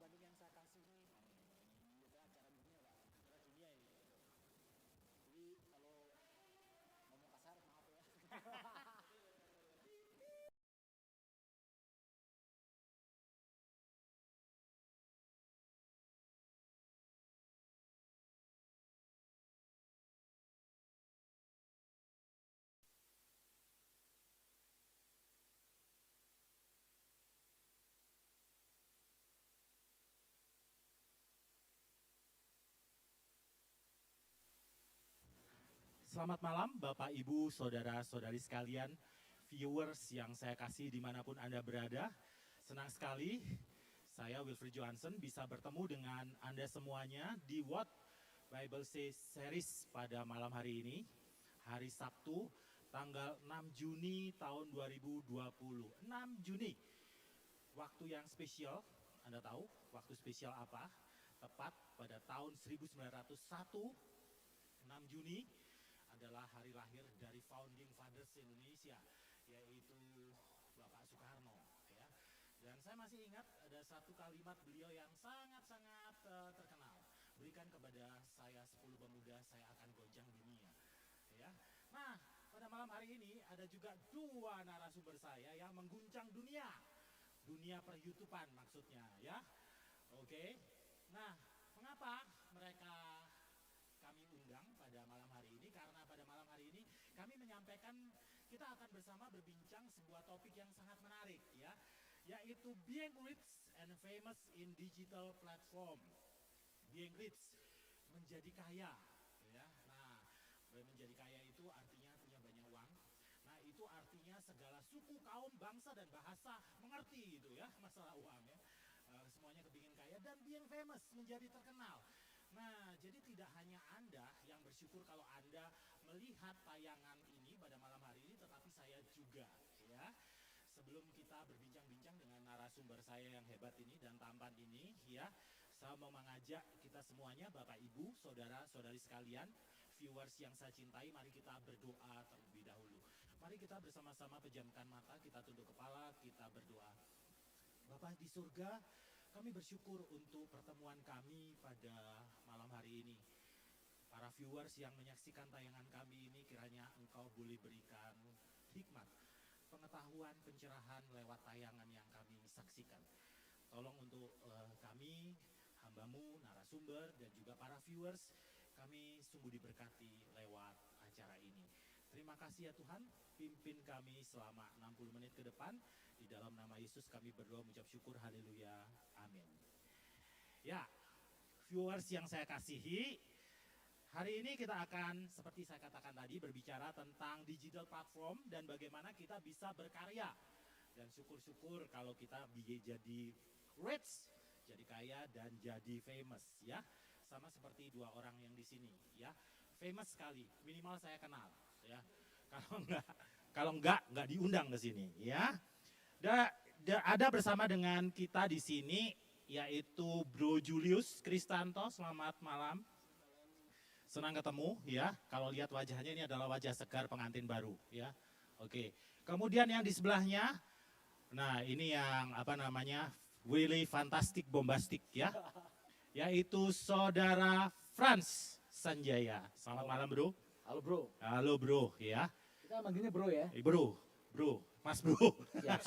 dibanding yang saya kasih ini acara dunia Pak, acara dunia ini. Jadi kalau ngomong kasar maaf ya. Selamat malam Bapak Ibu Saudara-saudari sekalian, viewers yang saya kasih dimanapun Anda berada. Senang sekali saya Wilfried Johansen bisa bertemu dengan Anda semuanya di What Bible Says Series pada malam hari ini, hari Sabtu tanggal 6 Juni tahun 2020. 6 Juni, waktu yang spesial. Anda tahu waktu spesial apa? Tepat pada tahun 1901, 6 Juni adalah hari lahir dari Founding Fathers Indonesia, yaitu Bapak Soekarno. Ya. Dan saya masih ingat ada satu kalimat beliau yang sangat-sangat terkenal. Berikan kepada saya 10 pemuda, saya akan goncang dunia. Ya. Nah, pada malam hari ini ada juga dua narasumber saya yang mengguncang dunia. Dunia per-YouTubean maksudnya, ya. Oke. Nah, mengapa mereka kami undang pada malam hari ini? Karena pada malam hari ini kami menyampaikan kita akan bersama berbincang sebuah topik yang sangat menarik, ya, yaitu being rich and famous in digital platform. Being rich, menjadi kaya, ya. Nah, menjadi kaya itu artinya punya banyak uang. Nah, itu artinya segala suku, kaum, bangsa dan bahasa mengerti itu, ya, masalah uang, ya. Semuanya kepingin kaya dan being famous, menjadi terkenal. Nah, jadi tidak hanya Anda yang bersyukur kalau Anda melihat tayangan ini pada malam hari ini, tetapi saya juga, ya. Sebelum kita berbincang-bincang dengan narasumber saya yang hebat ini dan tampan ini, ya, saya mau mengajak kita semuanya, Bapak Ibu, saudara-saudari sekalian, viewers yang saya cintai, mari kita berdoa terlebih dahulu. Mari kita bersama-sama pejamkan mata, kita tunduk kepala, kita berdoa. Bapak di surga, kami bersyukur untuk pertemuan kami pada malam hari ini. Para viewers yang menyaksikan tayangan kami ini, kiranya Engkau boleh berikan hikmat, pengetahuan, pencerahan lewat tayangan yang kami saksikan. Tolong untuk kami, hambamu, narasumber, dan juga para viewers, kami sungguh diberkati lewat acara ini. Terima kasih ya Tuhan, pimpin kami selama 60 menit ke depan. Di dalam nama Yesus kami berdoa mengucap syukur, haleluya, amin. Ya, viewers yang saya kasihi, hari ini kita akan, seperti saya katakan tadi, berbicara tentang digital platform dan bagaimana kita bisa berkarya. Dan syukur-syukur kalau kita jadi rich, jadi kaya dan jadi famous, ya. Sama seperti dua orang yang di sini, ya. Famous sekali, minimal saya kenal, ya. Kalau enggak diundang ke sini, ya. Ada bersama dengan kita di sini yaitu Bro Julius Kristanto. Selamat malam. Senang ketemu, ya. Kalau lihat wajahnya, ini adalah wajah segar pengantin baru, ya. Oke. Kemudian yang di sebelahnya, nah ini yang apa namanya, really fantastic bombastic, ya. Yaitu Saudara Franz Sanjaya. Selamat malam, Bro. Halo Bro. Halo Bro, ya. Kita manggilnya Bro ya. Bro, Mas Bro. Siap.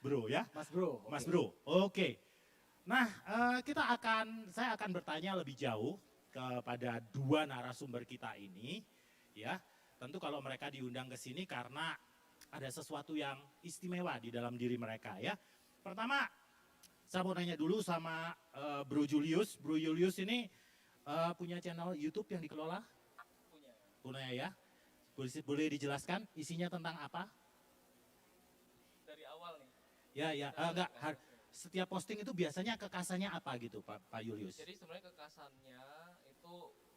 Bro, ya. Mas Bro. Mas Bro. Oke. Nah, saya akan bertanya lebih jauh kepada dua narasumber kita ini, ya. Tentu kalau mereka diundang ke sini karena ada sesuatu yang istimewa di dalam diri mereka, ya. Pertama, saya mau nanya dulu sama Bro Julius. Bro Julius ini punya channel YouTube yang dikelola? Punya ya. Boleh dijelaskan isinya tentang apa? Dari awal nih. Ya, enggak. Setiap posting itu biasanya kekasannya apa gitu, Pak Julius? Jadi sebenarnya kekasannya itu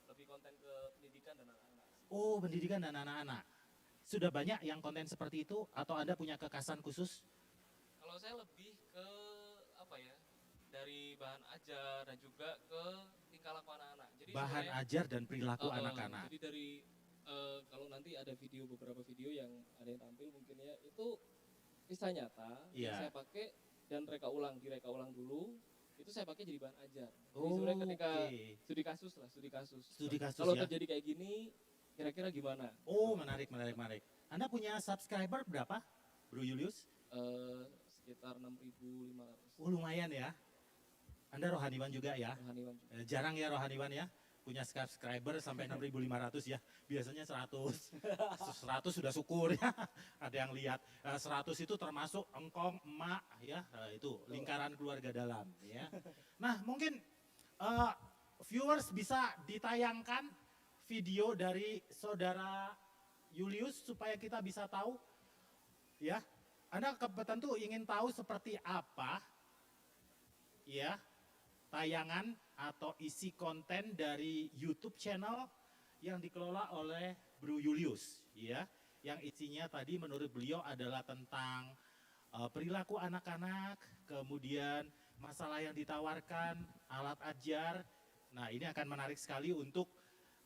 lebih konten ke pendidikan dan anak-anak. Oh, pendidikan dan anak-anak. Sudah banyak yang konten seperti itu atau Anda punya kekasan khusus? Kalau saya lebih ke apa ya? Dari bahan ajar dan juga ke tingkah laku anak-anak. Jadi bahan ajar dan perilaku anak-anak. Jadi dari kalau nanti ada beberapa video yang ada yang tampil mungkin ya, itu kisah nyata yang saya pakai dan direka ulang dulu itu saya pakai jadi bahan ajar. Jadi sebenarnya ketika Oke. studi kasus lah, studi kasus. Studi kasus Kalau ya. terjadi kayak gini, kira-kira gimana? Oh, menarik. Anda punya subscriber berapa, Bro Julius? Sekitar 6.500. Oh, lumayan ya. Anda rohaniwan juga ya? Rohaniwan juga. Jarang ya rohaniwan ya, punya subscriber sampai 6.500 ya. Biasanya 100. 100 sudah syukur ya. Ada yang lihat. 100 itu termasuk engkong, emak ya. Itu lingkaran keluarga dalam ya. Nah, mungkin viewers bisa ditayangkan video dari saudara Julius supaya kita bisa tahu ya. Anda tentu ingin tahu seperti apa ya tayangan atau isi konten dari YouTube channel yang dikelola oleh Bro Julius ya. Yang isinya tadi menurut beliau adalah tentang perilaku anak-anak, kemudian masalah yang ditawarkan, alat ajar. Nah, ini akan menarik sekali untuk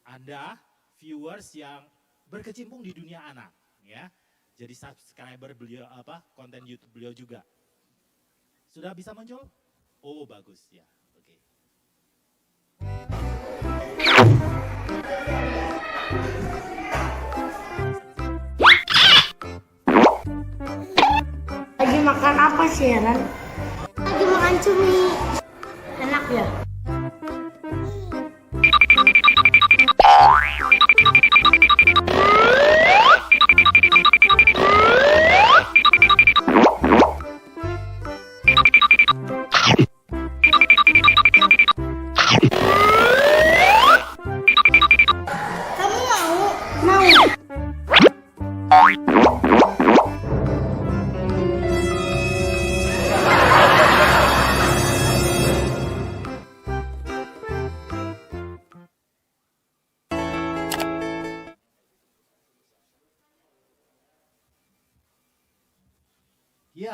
Anda viewers yang berkecimpung di dunia anak ya. Jadi subscriber beliau konten YouTube beliau juga. Sudah bisa muncul? Oh, bagus ya. Oke. Lagi makan apa sih, Ran? Lagi makan cumi. Enak ya? Kamu mau? Mau. Ya,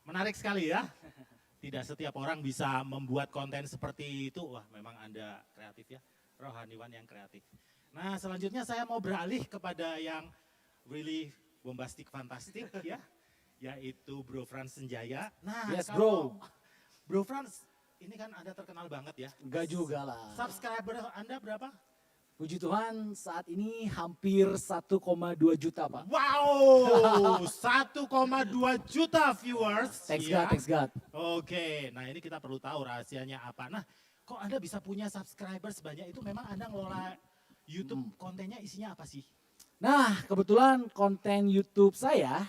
menarik sekali ya. Tidak setiap orang bisa membuat konten seperti itu. Wah, memang Anda kreatif ya. Rohaniwan yang kreatif. Nah, selanjutnya saya mau beralih kepada yang really bombastik fantastik ya. Yaitu Bro Franz Senjaya. Nah, Yes, kalau Bro Franz, ini kan Anda terkenal banget ya. Enggak juga lah. Subscriber Anda berapa? Puji Tuhan saat ini hampir 1,2 juta Pak. Wow, 1,2 juta viewers. Thanks ya. God, thanks God. Oke, nah ini kita perlu tahu rahasianya apa. Nah, kok Anda bisa punya subscriber sebanyak itu? Memang Anda ngelola YouTube kontennya isinya apa sih? Nah kebetulan konten YouTube saya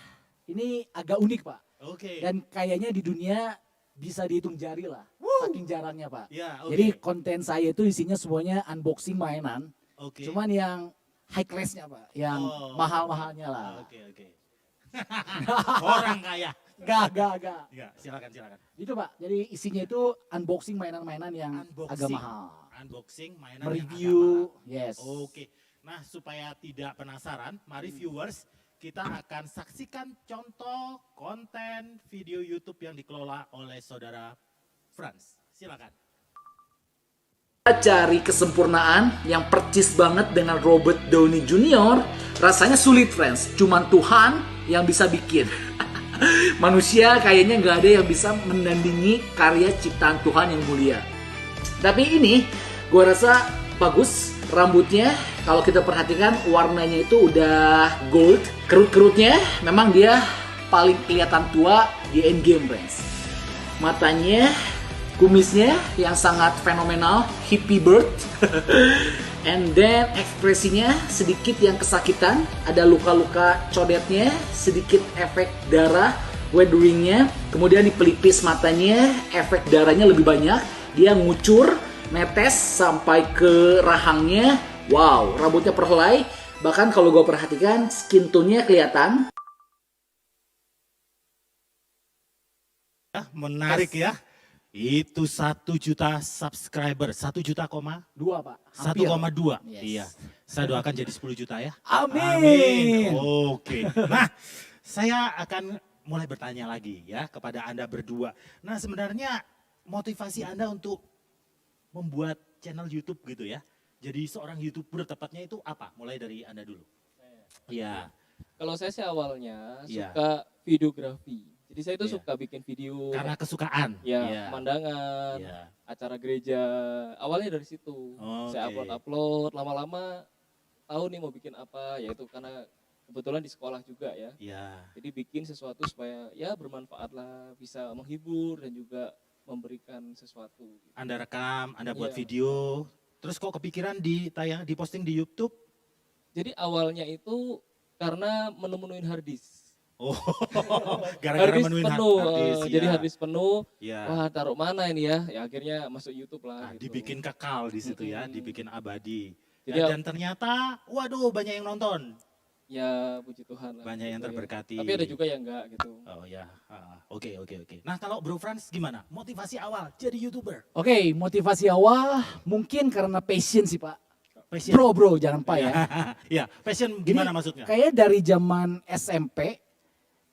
ini agak unik Pak. Oke. Dan kayaknya di dunia bisa dihitung jari lah. Saking jarangnya Pak. Ya, oke. Jadi konten saya itu isinya semuanya unboxing mainan. Oke. Cuman yang high class-nya Pak. Yang Oh. mahal-mahalnya lah. Oke. Orang kaya. Gak. Ya, silakan. Itu Pak. Jadi isinya itu unboxing mainan-mainan yang agak mahal. Unboxing mainan Mereview, yang agak yes. mahal. Oke. Nah, supaya tidak penasaran, mari viewers kita akan saksikan contoh konten video YouTube yang dikelola oleh saudara Franz. Silakan. Cari kesempurnaan yang percis banget dengan Robert Downey Jr. Rasanya sulit friends, cuman Tuhan yang bisa bikin. Manusia kayaknya nggak ada yang bisa menandingi karya ciptaan Tuhan yang mulia. Tapi ini gua rasa bagus. Rambutnya kalau kita perhatikan warnanya itu udah gold. Kerut-kerutnya memang dia paling kelihatan tua di Endgame friends. Matanya, kumisnya yang sangat fenomenal, hippie bird. And then ekspresinya sedikit yang kesakitan, ada luka-luka codetnya, sedikit efek darah, weatheringnya. Kemudian di pelipis matanya, efek darahnya lebih banyak. Dia ngucur, netes sampai ke rahangnya. Wow, rambutnya perhelai. Bahkan kalau gue perhatikan, skin tone-nya kelihatan. Menarik ya. Itu 1 juta subscriber, 1 juta, 2 Pak. Hampir. 1,2. Yes. Iya. Saya doakan jadi 10 juta ya. Amin. Oke. Nah, saya akan mulai bertanya lagi ya kepada Anda berdua. Nah, sebenarnya motivasi Anda untuk membuat channel YouTube gitu ya. Jadi seorang YouTuber tepatnya itu apa? Mulai dari Anda dulu. Iya. Kalau saya sih awalnya Iya. suka videografi. Jadi saya itu Iya. suka bikin video Karena kesukaan. ya Iya. pemandangan, Iya. acara gereja. Awalnya dari situ. Saya Oke. upload, lama-lama tahu nih mau bikin apa, yaitu karena kebetulan di sekolah juga ya. Iya. Jadi bikin sesuatu supaya ya bermanfaat lah, bisa menghibur dan juga memberikan sesuatu. Anda rekam, Anda buat Iya. video, terus kok kepikiran diposting di YouTube? Jadi awalnya itu karena menemuin hard disk. Oh, gara-gara Hard disk menuin penuh, hard disk, jadi ya. hard disk penuh. Ya. Wah, taruh mana ini ya? Ya akhirnya masuk YouTube lah. Nah, gitu. dibikin kekal di situ ya, Mm-mm. dibikin abadi. Jadi Dan ternyata, waduh banyak yang nonton, ya puji Tuhan lah. banyak yang gitu ya. terberkati. Tapi ada juga yang enggak gitu. Oh ya, oke. Nah kalau Bro Frans gimana? Motivasi awal jadi YouTuber? Oke, motivasi awal mungkin karena passion sih Pak. Passion. Bro, jangan Pak ya. Ya, passion gimana maksudnya? Kayak dari zaman SMP,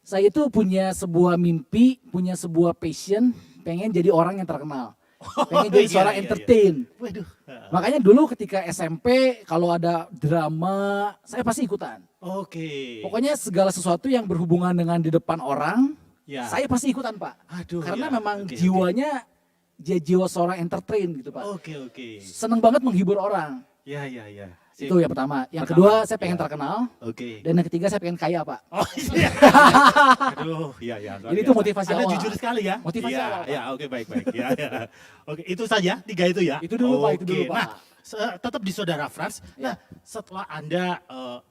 saya itu punya sebuah mimpi, punya sebuah passion, pengen jadi orang yang terkenal. Pengen jadi iya, seorang iya, entertain. Waduh. Makanya dulu ketika SMP, kalau ada drama, saya pasti ikutan. Oke. Pokoknya segala sesuatu yang berhubungan dengan di depan orang, Ya. saya pasti ikutan Pak. Aduh. Karena ya. memang Oke, jiwanya, jiwa seorang entertain gitu Pak. Oke. Seneng banget menghibur orang. Ya. Sip. Itu yang pertama. Yang Pertama, kedua, saya pengen ya. terkenal. Oke. Dan yang ketiga, saya pengen kaya Pak. Oh iya. Aduh, iya. Jadi itu motivasi Anda awal. jujur sekali ya. Motivasi Iya, awal, Pak. Ya, oke baik. Ya. Oke, itu saja 3 itu ya. Itu dulu, Pak, itu Oke, dulu, Pak. Nah, tetap di Saudara Frans. Ya. Nah, setelah Anda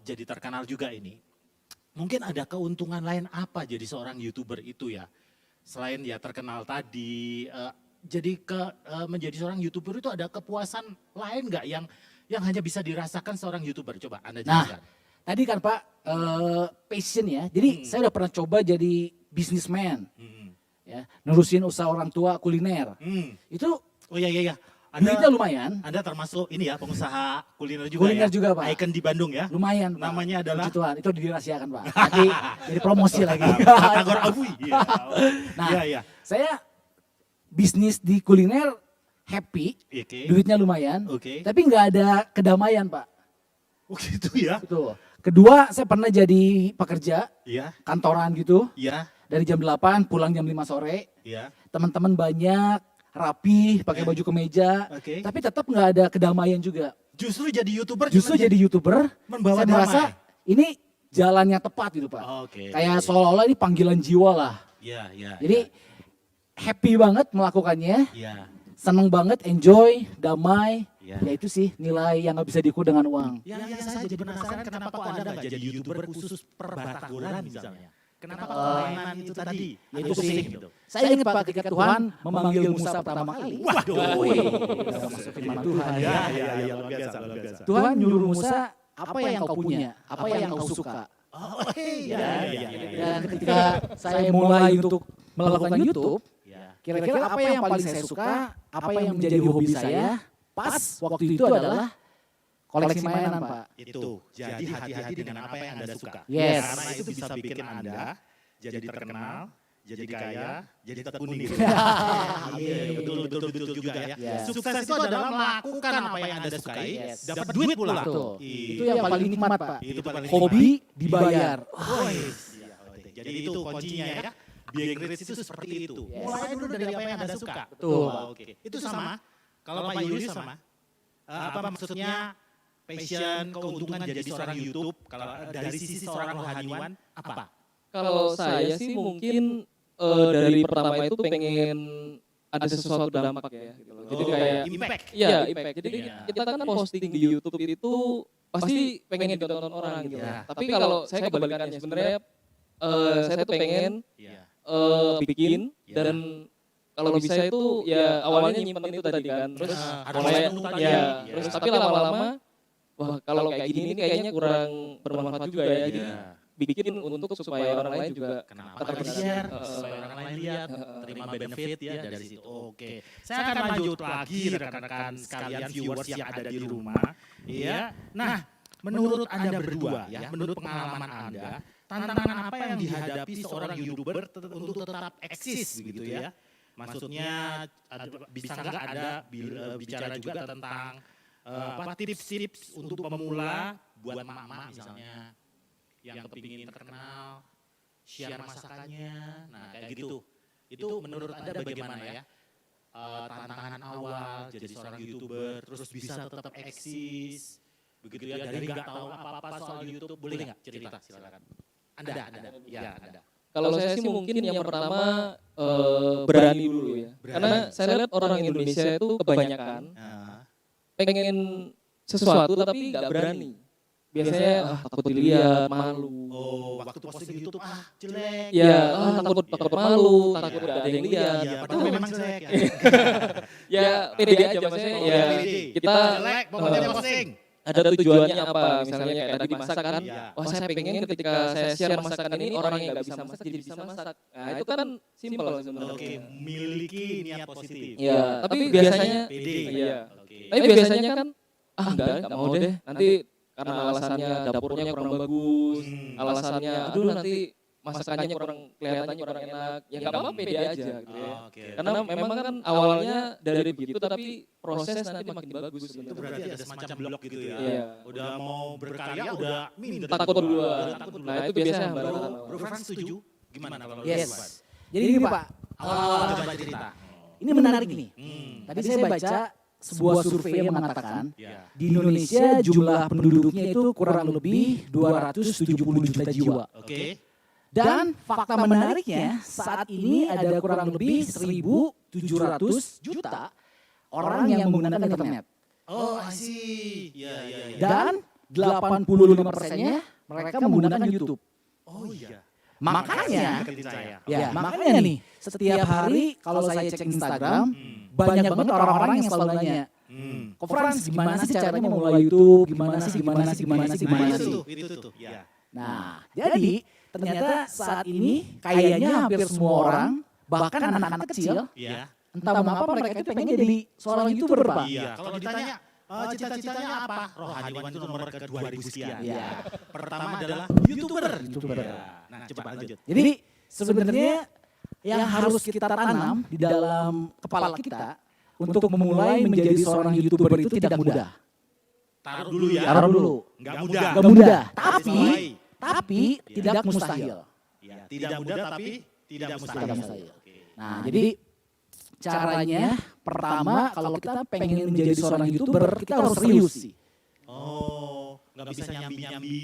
jadi terkenal juga ini, mungkin ada keuntungan lain apa jadi seorang YouTuber itu ya? Selain ya terkenal tadi, jadi menjadi seorang YouTuber itu ada kepuasan lain nggak yang hanya bisa dirasakan seorang YouTuber? Coba Anda Nah, jelaskan. tadi kan Pak, passion ya. Jadi saya udah pernah coba jadi businessman. Ya, nerusin usaha orang tua kuliner. Itu Oh iya. duitnya lumayan. Anda termasuk ini ya pengusaha kuliner juga Kuliner ya? juga, Pak. Icon di Bandung ya? Lumayan Pak. Namanya adalah? Puji Tuhan, itu dirahasiakan Pak. Nanti jadi promosi lagi. Batagor Abui. Iya. Nah, Iya. saya bisnis di kuliner happy, Oke. duitnya lumayan. Oke. Tapi nggak ada kedamaian Pak. Oh gitu ya? Itu. Kedua, saya pernah jadi pekerja Iya. kantoran gitu. Iya. Dari jam 8 pulang jam 5 sore. Iya. Teman-teman banyak, rapi, pakai baju kemeja. Oke. Tapi tetap nggak ada kedamaian juga. Justru jadi YouTuber Justru cuman jadi YouTuber, membawa saya merasa damai. ini jalan yang tepat gitu Pak. Oke. Kayak seolah-olah ini panggilan jiwa lah. Iya. Jadi happy banget melakukannya, Iya. seneng banget, enjoy, damai. Iya. Ya itu sih nilai yang nggak bisa diukur dengan uang. Yang saya jadi penasaran kenapa kok Anda nggak jadi YouTuber khusus perbatagoran misalnya? Kenapa kelainan itu tadi? Ya itu Atau sih. pusing gitu? Saya ingat Pak ketika Tuhan memanggil Musa pertama kali. Waduh. Udah masuk firman Tuhan ya. Iya, luar biasa. Tuhan nyuruh Musa, apa yang kau punya, apa yang kau suka. Oh, iya. Dan ketika saya mulai untuk melakukan YouTube, Iya. kira-kira apa yang paling saya suka, apa yang menjadi hobi saya, pas waktu itu adalah koleksi mainan Pak. Itu. Jadi hati-hati dengan apa yang Anda suka. Yes. Karena itu bisa bikin Anda jadi terkenal, jadi kaya, jadi tekuni. Iya, betul juga ya. Yes. Sukses itu adalah melakukan apa yang Anda sukai, Yes. dapat duit pula. Betul. Iya. Itu yang paling nikmat Pak. Itu paling Hobi dibayar. Iya, oke. Jadi itu kuncinya ya. Being rich itu seperti itu. Yes. Mulai dulu dari apa yang Anda suka. Betul. Oke. Itu sama. Kalau Pak Julius sama. Apa maksudnya passion, keuntungan jadi seorang YouTube, kalau dari sisi seorang rohaniwan, apa? Kalau saya sih mungkin dari pertama itu pengen ada sesuatu dampak ya. Gitu loh. Jadi kayak impact. Iya, impact. Jadi Iya. kita kan posting di YouTube itu pasti pengen ditonton orang gitu. Iya. Tapi kalau saya kebalikannya sebenarnya saya tuh pengen Iya. bikin Iya. dan kalau bisa itu ya awalnya nyimpen itu tadi kan. Terus Ada mulai waktu tadi. ya, Iya. terus tapi lama-lama wah kalau kayak gini ini kayaknya kurang bermanfaat juga ya. Jadi bikin untuk supaya orang lain juga Kenapa nggak di-share supaya orang lain lihat, terima benefit ya dari situ. Oke, saya akan lanjut lagi rekan-rekan sekalian viewers yang ada di rumah. Iya. Nah, menurut Anda berdua ya, menurut pengalaman Anda, tantangan apa yang dihadapi seorang YouTuber untuk tetap eksis begitu ya? Maksudnya bisa nggak Anda bicara juga tentang apa tips-tips untuk pemula buat mama misalnya yang kepingin terkenal, share masakannya. Nah, kayak gitu. Itu menurut Anda bagaimana ya? Tantangan awal jadi seorang YouTuber, terus bisa tetap eksis, begitu ya, dari nggak tahu apa-apa soal YouTube, boleh nggak cerita? Silakan. Anda. Ya, Anda. Kalau saya sih mungkin yang pertama berani dulu ya. Karena saya lihat orang Indonesia itu kebanyakan pengen sesuatu tapi nggak berani. Biasanya takut dilihat, malu. Oh, waktu posting di YouTube jelek. Ya, takut malu, takut nggak ada yang lihat. Ya, padahal memang jelek ya. Ya, pede aja maksudnya. Ya, kita jelek, pokoknya posting. ada tujuannya apa? Misalnya kayak tadi masak kan. Iya. Oh, saya pengen ketika saya share masakan ini orang yang nggak bisa masak jadi bisa masak. Nah, itu kan simpel sebenarnya. Oke, miliki niat positif. Iya, tapi biasanya pede. iya. Oke. Tapi biasanya kan enggak mau deh. Nanti karena alasannya dapurnya kurang bagus, alasannya aduh nanti masakannya kurang kelihatannya kurang enak. Ya enggak apa-apa pede aja gitu ya. Oke. Karena memang kan awalnya dari begitu tapi proses nanti makin bagus Itu sebenarnya. berarti ada semacam blok gitu ya. Iya. Udah mau berkarya udah minder. Takut duluan. Nah, itu biasanya hambatan Bro, awal. Bro Frans setuju? Gimana kalau Yes. Bro Frans? Jadi ini Pak, Awal coba cerita. ini menarik nih. Hmm. Tadi saya baca sebuah survei yang mengatakan Ya. di Indonesia jumlah penduduknya itu kurang lebih 270 juta jiwa. Oke. Dan fakta menariknya saat ini ada kurang lebih 1.700 juta orang yang menggunakan internet. Oh, I see. Ya. Dan 85%-nya mereka menggunakan YouTube. Oh iya. Makanya, Deketin saya. makanya nih setiap hari kalau saya cek Instagram, banyak banget orang-orang yang selalu nanya, Kok Frans gimana sih caranya memulai YouTube, gimana sih. Itu tuh. Ya. Nah, jadi ternyata saat ini kayaknya hampir semua orang, bahkan anak-anak kecil, Iya. entah mengapa mereka itu pengen jadi seorang YouTuber, Pak. Iya. Kalau ditanya cita-citanya apa? Rohaniwan itu nomor ke 2000 sekian. Iya. Pertama adalah YouTuber. YouTuber. Nah, coba lanjut. Jadi sebenarnya yang harus kita tanam di dalam kepala kita untuk memulai menjadi seorang YouTuber itu tidak mudah. Taruh dulu ya. Taruh dulu. Enggak mudah. Gak mudah, Mulai. tapi tidak mustahil. Ya, tidak mudah tapi tidak mustahil. Tidak mustahil. Oke. Nah, jadi caranya pertama kalau kita pengen menjadi seorang YouTuber, kita harus serius sih. Oh, nggak bisa nyambi-nyambi.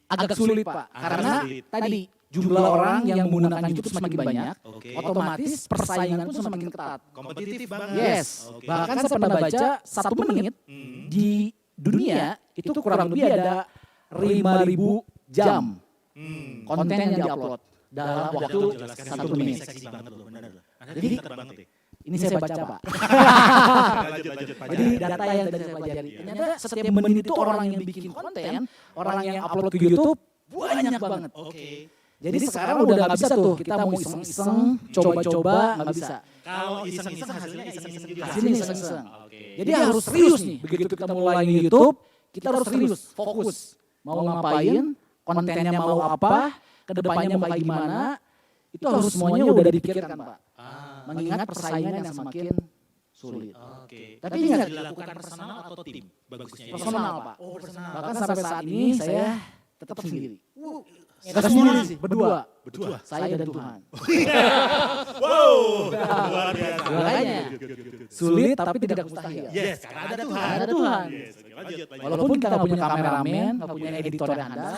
Agak sulit, Pak. Agak Karena sulit. tadi jumlah orang yang menggunakan YouTube semakin banyak, Oke. otomatis persaingan pun semakin ketat. Kompetitif banget. Yes. Oke. Bahkan saya pernah baca 1 menit di dunia itu kurang lebih ada 5.000 jam konten yang diupload dalam waktu 1 menit. Seksi banget loh, benar loh. Anda Jadi, pintar banget ya. Ini saya baca, Pak. Lanjut. Jadi data yang tadi saya pelajari. Ternyata setiap menit itu orang yang bikin konten, orang yang upload ke YouTube banyak banget. Oke. Jadi sekarang udah nggak bisa tuh kita mau iseng-iseng, coba-coba nggak bisa. Kalau iseng-iseng hasilnya iseng-iseng juga. Hasilnya iseng-iseng. Oke. Jadi harus serius nih. Begitu kita mulai YouTube, kita harus serius, fokus. Mau ngapain, kontennya mau apa, kedepannya mau kayak gimana, itu harus semuanya udah dipikirkan, Pak. Mengingat persaingan yang semakin sulit. Oke. Tapi Bisa ingat, dilakukan personal atau tim? Bagusnya ya. personal, Pak. Oh, personal. Bahkan sampai saat ini saya tetap sendiri. Tetap sendiri sih, berdua. Saya dan Tuhan. Wow. Luar biasa. Makanya sulit tapi tidak mustahil. Yes, karena ada Tuhan. Ada Tuhan. Yes, oke, lanjut. Walaupun kita nggak punya kameramen, nggak punya editor yang handal,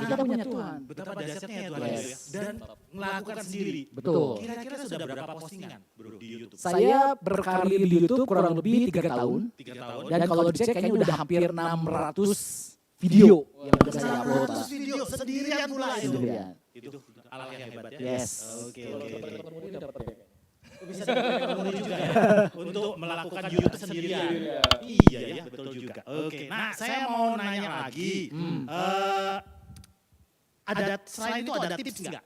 kita punya Tuhan. Betapa dahsyatnya ya Tuhan Yes. ya. Dan melakukan sendiri. Betul. Kira-kira sudah berapa postingan bro di YouTube? Saya berkarir di YouTube kurang lebih 3 tahun. 3 tahun. Dan kalau dicek kayaknya udah hampir 600 video yang udah saya upload. 100 video sendirian pula itu. Sendirian. Itu alat yang hebat ya. Yes. Oke. Bisa dipakai juga ya untuk melakukan YouTube sendirian. Iya ya, betul juga. Oke. Nah, saya mau nanya lagi. Ada selain itu ada tips nggak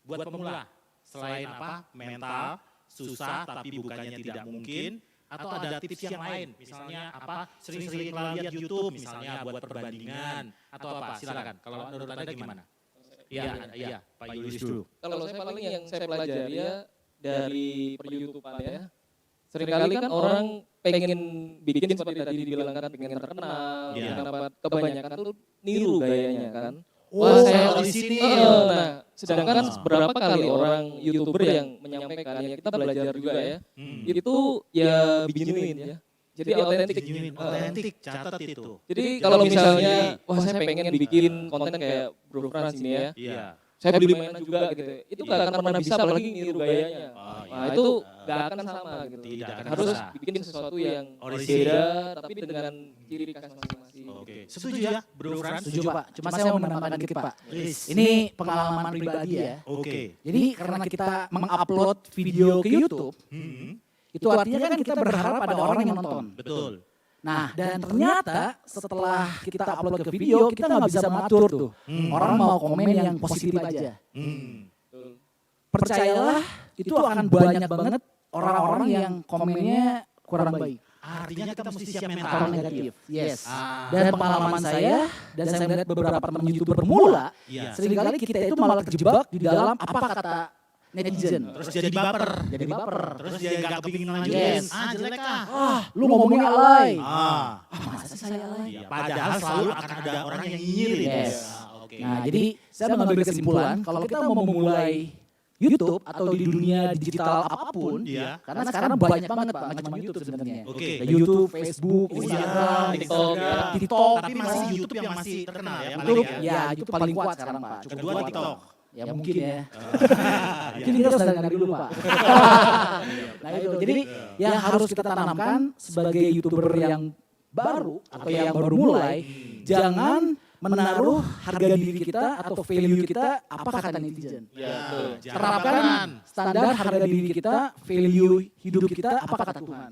buat pemula? Selain apa? Mental, susah tapi bukannya tidak mungkin. Atau ada tips yang lain, misalnya apa? Sering-sering lihat YouTube, misalnya buat perbandingan atau apa? Silakan. Kalau menurut Anda gimana? Iya, Pak Yulis dulu. Kalau saya paling yang saya pelajari ya dari per-YouTubean ya. Seringkali kan orang pengen bikin seperti tadi dibilangkan pengen terkenal, Iya. pengen dapat kebanyakan tuh niru gayanya kan. Wah, saya di sini. nah, sedangkan beberapa kali orang YouTuber yang menyampaikan, ya kita belajar juga ya, itu ya genuine ya. Jadi autentik. Otentik, catat itu. Jadi kalau misalnya, wah saya pengen bikin konten kayak Bro Frans ini ya, Iya. saya beli mainan juga gitu. Itu gak akan pernah bisa apalagi niru gayanya. Nah itu gak akan sama gitu. Tidak akan Harus bisa. bikin sesuatu yang Orisinal. beda tapi dengan ciri khas masing-masing. Oke. Setuju ya, Bro Frans? Setuju Pak, cuma saya mau menambahkan dikit Pak. Please. Ini pengalaman pribadi ya. Oke. Jadi karena kita mengupload video ke YouTube, itu artinya kan kita berharap ada orang yang nonton. Betul. Nah, dan ternyata setelah kita upload ke video, kita nggak bisa mengatur tuh. Orang mau komen yang positif aja. Percayalah, itu akan banyak banget orang-orang yang komennya kurang baik. Artinya kita mesti siap Atau mental. negatif. Yes. Dan pengalaman saya, dan saya melihat beberapa teman YouTuber pemula, Iya. seringkali kita itu malah terjebak di dalam apa kata netizen. Terus jadi baper. Jadi baper. Terus dia nggak kepingin lanjutin. Yes. Jelek ah. Lu ngomongnya alay. Masa saya alay? Iya, padahal selalu akan ada orang yang nyinyirin. Yes. Oke. Nah, jadi saya mengambil kesimpulan kalau kita mau memulai YouTube atau di dunia digital apapun, Iya. karena sekarang banyak banget Pak, nggak cuma YouTube sebenarnya. Oke. Ada YouTube, Facebook, Instagram, Instagram, TikTok. TikTok. Tapi masih YouTube yang masih terkenal ya. paling YouTube, ya. ya YouTube paling kuat sekarang Pak. Cukup Kedua kuat, TikTok. Pak. Ya mungkin ya. Mungkin kita harus dari dulu Pak. Nah itu, jadi yang harus kita tanamkan sebagai YouTuber yang baru atau yang baru mulai, jangan menaruh harga diri kita atau value kita apa kata netizen. Terapkan standar harga diri kita, value hidup kita apa kata Tuhan.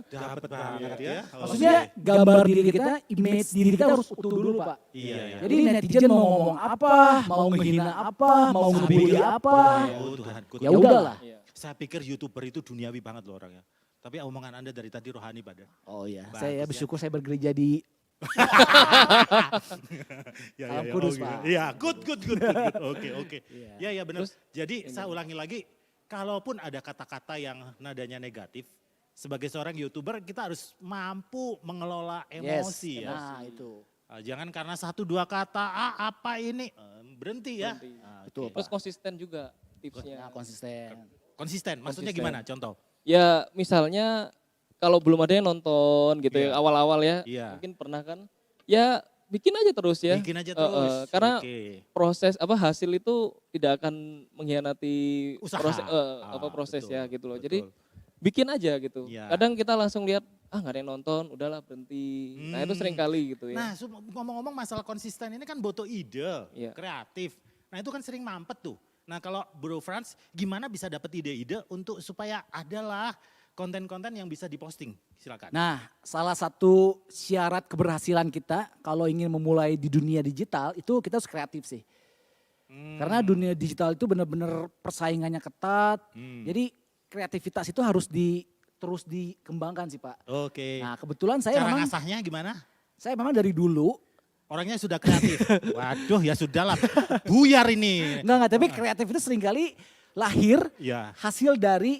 Dapat banget ya. Maksudnya gambar diri kita, image diri kita harus utuh dulu Pak. Iya. Jadi netizen mau ngomong apa, mau menghina apa, mau ngebully apa, Oh Tuhan. ya udahlah. Saya pikir YouTuber itu duniawi banget loh orangnya. Tapi omongan Anda dari tadi rohani pada. Oh iya, Bagus saya ya. bersyukur saya bergereja di Ya, Salam Kudus, Pak. Iya, good. Oke. Ya benar. Jadi saya ulangi lagi, kalaupun ada kata-kata yang nadanya negatif, sebagai seorang YouTuber kita harus mampu mengelola emosi ya. Nah itu. Jangan karena 1-2 kata, apa ini, berhenti ya. Betul Terus Pak. konsisten juga tipsnya. Nah, konsisten. Konsisten, maksudnya Konsisten. gimana? Contoh. Ya misalnya kalau belum ada yang nonton gitu Iya. ya awal-awal ya, Iya. mungkin pernah kan, ya bikin aja terus ya. Bikin aja terus. Karena Oke. proses hasil itu tidak akan mengkhianati Usaha. proses Betul, ya gitu loh. betul. Jadi bikin aja gitu. Iya. Kadang kita langsung lihat nggak ada yang nonton, udahlah berhenti. Nah itu sering kali gitu ya. Nah, ngomong-ngomong masalah konsisten ini kan butuh ide, Iya. kreatif. Nah, itu kan sering mampet tuh. Nah, kalau Bro Frans gimana bisa dapat ide-ide untuk supaya adalah konten-konten yang bisa diposting? Silakan. Nah, salah satu syarat keberhasilan kita kalau ingin memulai di dunia digital itu kita harus kreatif sih. Karena dunia digital itu benar-benar persaingannya ketat. Jadi kreativitas itu harus terus dikembangkan sih Pak. Oke. Nah kebetulan saya Cara memang, ngasahnya gimana? saya memang dari dulu, Orangnya sudah kreatif. Waduh, ya sudahlah. Buyar ini. enggak tapi kreatif itu seringkali lahir Ya. hasil dari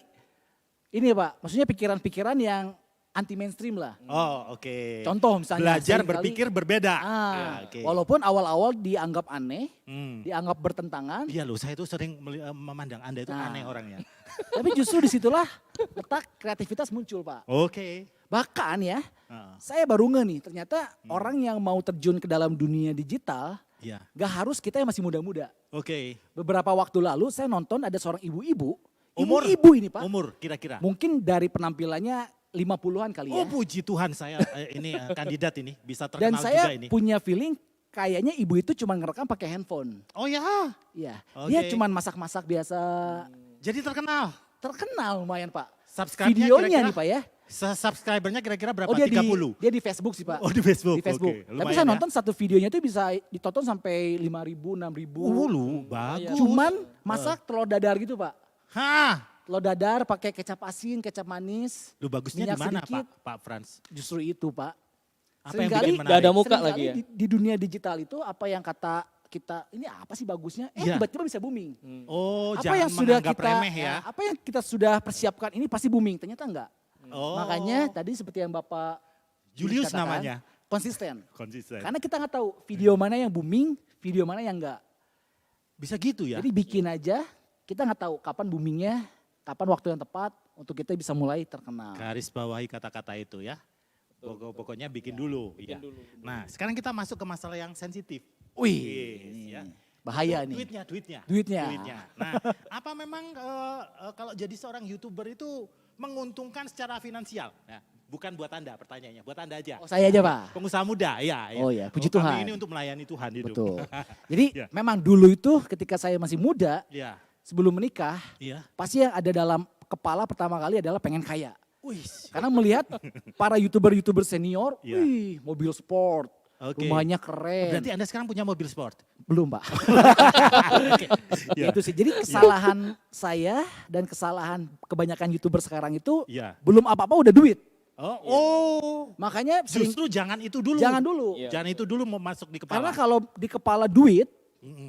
ini Pak, maksudnya pikiran-pikiran yang anti mainstream lah. Oh, oke. Contoh misalnya. Belajar seringkali- berpikir berbeda. Ya, oke. Walaupun awal-awal dianggap aneh, Hmm. dianggap bertentangan, Iya loh, saya itu sering memandang Anda itu Nah. aneh orangnya. tapi justru disitulah letak kreativitas muncul Pak. Oke. Bahkan ya, Heeh. saya baru nge nih, ternyata orang yang mau terjun ke dalam dunia digital, Iya. gak harus kita yang masih muda-muda. Oke. Beberapa waktu lalu saya nonton ada seorang ibu-ibu, Umur? ibu-ibu ini Pak, Umur kira-kira. mungkin dari penampilannya 50-an kali ya. Oh puji Tuhan saya ini kandidat ini bisa Dan terkenal saya juga ini. punya feeling kayaknya ibu itu cuma ngerekam pakai handphone. Oh ya, Iya, Oke. dia cuma masak-masak biasa. jadi terkenal. Terkenal lumayan Pak. Subscribe-nya Videonya kira-kira- nih Pak ya. Subscribernya kira-kira berapa? Oh dia 30. dia di Facebook sih Pak. Oh di Facebook. Di Facebook. Oke, Tapi lumayan saya ya. nonton satu videonya itu bisa ditonton sampai 5.000, 6.000. Lu bagus. Cuman masak telur dadar gitu Pak. Hah, Telur dadar pakai kecap asin, kecap manis. lu bagusnya di Minyak mana sedikit. Pak Frans? Justru itu Pak. Apa yang Seringkali bikin Gak ada menarik? muka seringkali lagi ya. di dunia digital itu apa yang kata kita ini apa sih bagusnya? Iya. Tiba-tiba bisa booming. Oh, Apa jangan yang sudah menganggap kita remeh ya. apa yang kita sudah persiapkan ini pasti booming. Ternyata enggak. Oh, Makanya tadi seperti yang Bapak Julius katakan, namanya. konsisten. Konsisten. Karena kita nggak tahu video mana yang booming, video mana yang enggak. Bisa gitu ya? Jadi bikin aja, kita nggak tahu kapan boomingnya, kapan waktu yang tepat untuk kita bisa mulai terkenal. Garis bawahi kata-kata itu ya. Pokoknya bikin dulu. Ya. Nah sekarang kita masuk ke masalah yang sensitif. Wih, Yes, ya. bahaya nih. Duitnya. Nah, apa memang kalau jadi seorang YouTuber itu menguntungkan secara finansial? Nah, bukan buat Anda pertanyaannya, buat Anda aja. Oh saya aja Pak. Pengusaha muda, ya. Oh ya, puji Kami Tuhan. ini untuk melayani Tuhan itu. Betul. Jadi Ya. memang dulu itu ketika saya masih muda, Iya, sebelum menikah, iya. pasti yang ada dalam kepala pertama kali adalah pengen kaya. Wih, Karena melihat para YouTuber senior, Iya. wih mobil sport, Oke. rumahnya keren. berarti Anda sekarang punya mobil sport? Belum Pak. Iya. Itu sih. Jadi kesalahan saya dan kesalahan kebanyakan YouTuber sekarang itu Iya. belum apa-apa udah duit. Oh, Makanya sering, justru jangan itu dulu. jangan dulu. Iya. Jangan itu dulu mau masuk di Karena kepala. kalau di kepala duit,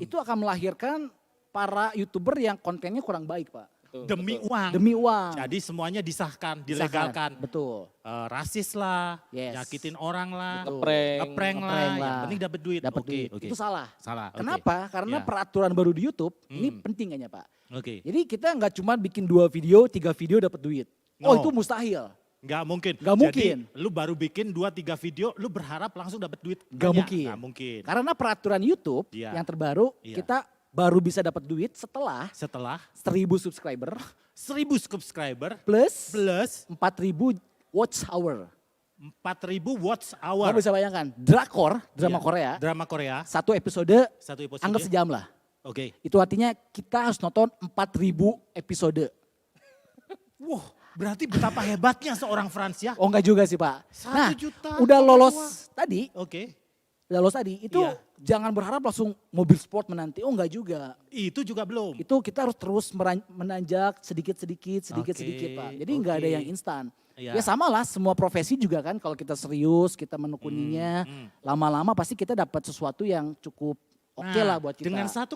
itu akan melahirkan para YouTuber yang kontennya kurang baik Pak. Demi uang. Demi uang. Jadi semuanya disahkan, Disahkan. dilegalkan. Betul. Rasis lah, Yes. nyakitin orang lah, Betul. ngeprank lah, Ngeprank yang lah. penting dapat duit. Dapat Oke, duit. oke. Itu salah. Salah. oke. Kenapa? Karena Ya. peraturan baru di YouTube ini Hmm. penting kayaknya Pak. Oke. Jadi kita nggak cuma bikin 2 video, 3 video dapat duit. Oh No. itu mustahil. Nggak mungkin. Nggak mungkin. Jadi lu baru bikin 2-3 video, lu berharap langsung dapat duit. Nggak banyak. mungkin. Nggak mungkin. Karena peraturan YouTube Iya. yang terbaru Iya. kita baru bisa dapat duit setelah Setelah 1000 subscriber 1000 subscriber plus plus 4000 watch hour. 4000 watch hour. Kamu bisa bayangkan, drama Iya. Korea, Drama Korea, satu episode satu episode. anggap sejam lah. Oke. Itu artinya kita harus nonton 4000 episode. Wah, berarti betapa hebatnya seorang Frans ya. Oh enggak juga sih Pak. 1 Nah juta udah lolos dua. tadi, Oke. itu Iya. jangan berharap langsung mobil sport menanti. Oh enggak juga. Itu juga belum. Itu kita harus terus menanjak sedikit-sedikit Oke, Pak. Jadi nggak ada oke. yang instan. Iya. Ya sama lah semua profesi juga kan kalau kita serius, kita menekuninya, lama-lama pasti kita dapat sesuatu yang cukup oke lah buat kita. Dengan 1,2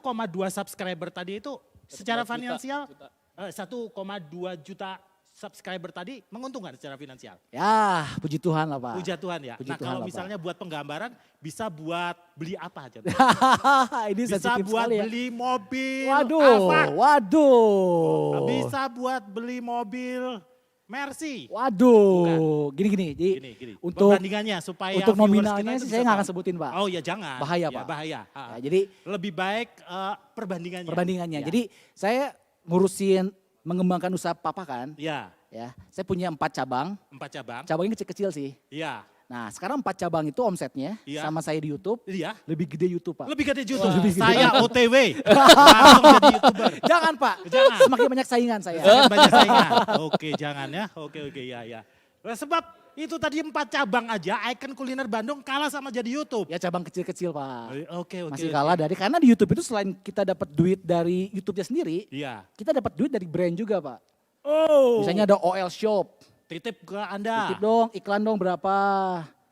subscriber tadi itu secara 1,2 finansial juta. 1,2 juta subscriber tadi menguntungkan secara finansial. Ya puji Tuhan lah Pak. Puja Tuhan ya. Puji Nah Tuhan kalau lah, misalnya buat penggambaran bisa buat beli apa aja? Ini Bisa sensitif buat sekali ya. beli mobil Waduh, Alphard. waduh. Bisa buat beli mobil Mercy. Waduh, gini-gini. Jadi Gini. untuk Perbandingannya supaya untuk viewers nominalnya kita sih itu saya bisa nggak akan tahu. sebutin Pak. Oh ya jangan. Bahaya, Ya, Pak. bahaya. Ya, jadi Lebih baik perbandingannya. perbandingannya. Ya. Jadi saya ngurusin mengembangkan usaha papa kan. Ya, Ya, saya punya 4 cabang. 4 cabang. Cabangnya kecil-kecil sih. Iya. Nah, sekarang 4 cabang itu omsetnya Iya. sama saya di YouTube Iya. lebih gede YouTube, Pak. Lebih gede YouTube. Lebih gede. Saya OTW. Langsung jadi YouTuber. Jangan, Pak. Jangan. Semakin banyak saingan saya. Jangan banyak saingan. Oke, jangan ya. Oke, ya. Nah, sebab itu tadi 4 cabang aja, Icon Kuliner Bandung kalah sama jadi YouTube. Ya cabang kecil-kecil, Pak. Oke. Masih kalah dari karena di YouTube itu selain kita dapat duit dari YouTube-nya sendiri, Iya. kita dapat duit dari brand juga, Pak. Oh. Misalnya ada OL Shop. Titip ke Anda. Titip dong, iklan dong berapa?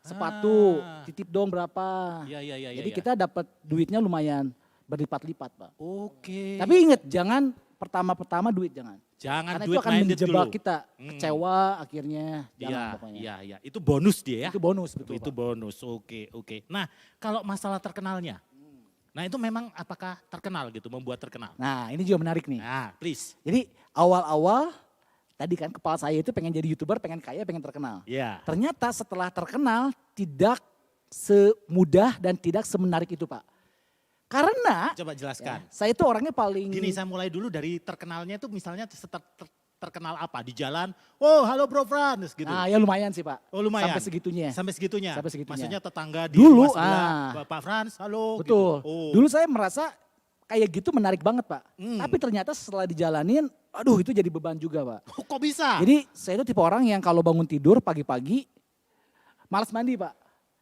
Sepatu, Ah. titip dong berapa? Iya. Jadi kita dapat duitnya lumayan berlipat-lipat, Pak. Oke. Tapi ingat, jangan pertama-pertama duit jangan. Jangan Karena duit itu akan minded menjebak dulu. kita, kecewa akhirnya. Jangan Iya, pokoknya. iya. Itu bonus dia ya. Itu bonus betul, Itu Pak. bonus. Oke. Nah, kalau masalah terkenalnya. Nah, itu memang apakah terkenal gitu, membuat terkenal? Nah, ini juga menarik nih. Nah, please. Jadi awal-awal tadi kan kepala saya itu pengen jadi YouTuber, pengen kaya, pengen terkenal. Iya. Ternyata setelah terkenal tidak semudah dan tidak semenarik itu, Pak. Karena Coba jelaskan. saya itu orangnya paling Gini, saya mulai dulu dari terkenalnya itu misalnya terkenal apa? Di jalan, oh halo Bro Frans gitu. Nah, ya lumayan sih, Pak. Oh lumayan. Sampai segitunya. Sampai segitunya. Sampai segitunya. Maksudnya tetangga di Dulu, rumah sebelah, ah. Pak Frans, halo. Betul. Gitu. Oh. Dulu saya merasa kayak gitu menarik banget, Pak. Hmm. Tapi ternyata setelah dijalanin, aduh itu jadi beban juga, Pak. Oh, kok bisa? Jadi saya itu tipe orang yang kalau bangun tidur pagi-pagi malas mandi, Pak.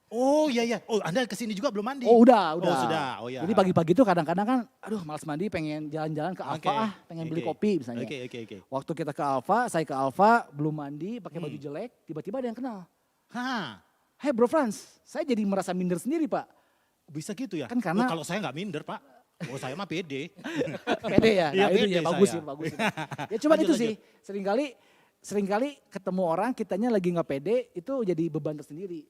Oh iya. Oh Anda kesini juga belum mandi? Oh udah. Oh sudah, oh ya. Jadi pagi-pagi itu kadang-kadang kan, aduh malas mandi pengen jalan-jalan ke Oke, Alfa pengen beli oke. kopi misalnya. Oke. Waktu kita ke Alfa, saya ke Alfa belum mandi, pakai Hmm. baju jelek, tiba-tiba ada yang kenal. Hah, Hei Bro Frans, saya jadi merasa minder sendiri, Pak. bisa gitu ya? Kan karena- Oh, kalau saya nggak minder Pak. Oh saya mah pede. Pede ya, Iya, nah, itu pede ya bagus saya. sih, bagus. Ya cuman Lanjut, itu sih, seringkali seringkali ketemu orang kitanya lagi nggak pede itu jadi beban tersendiri.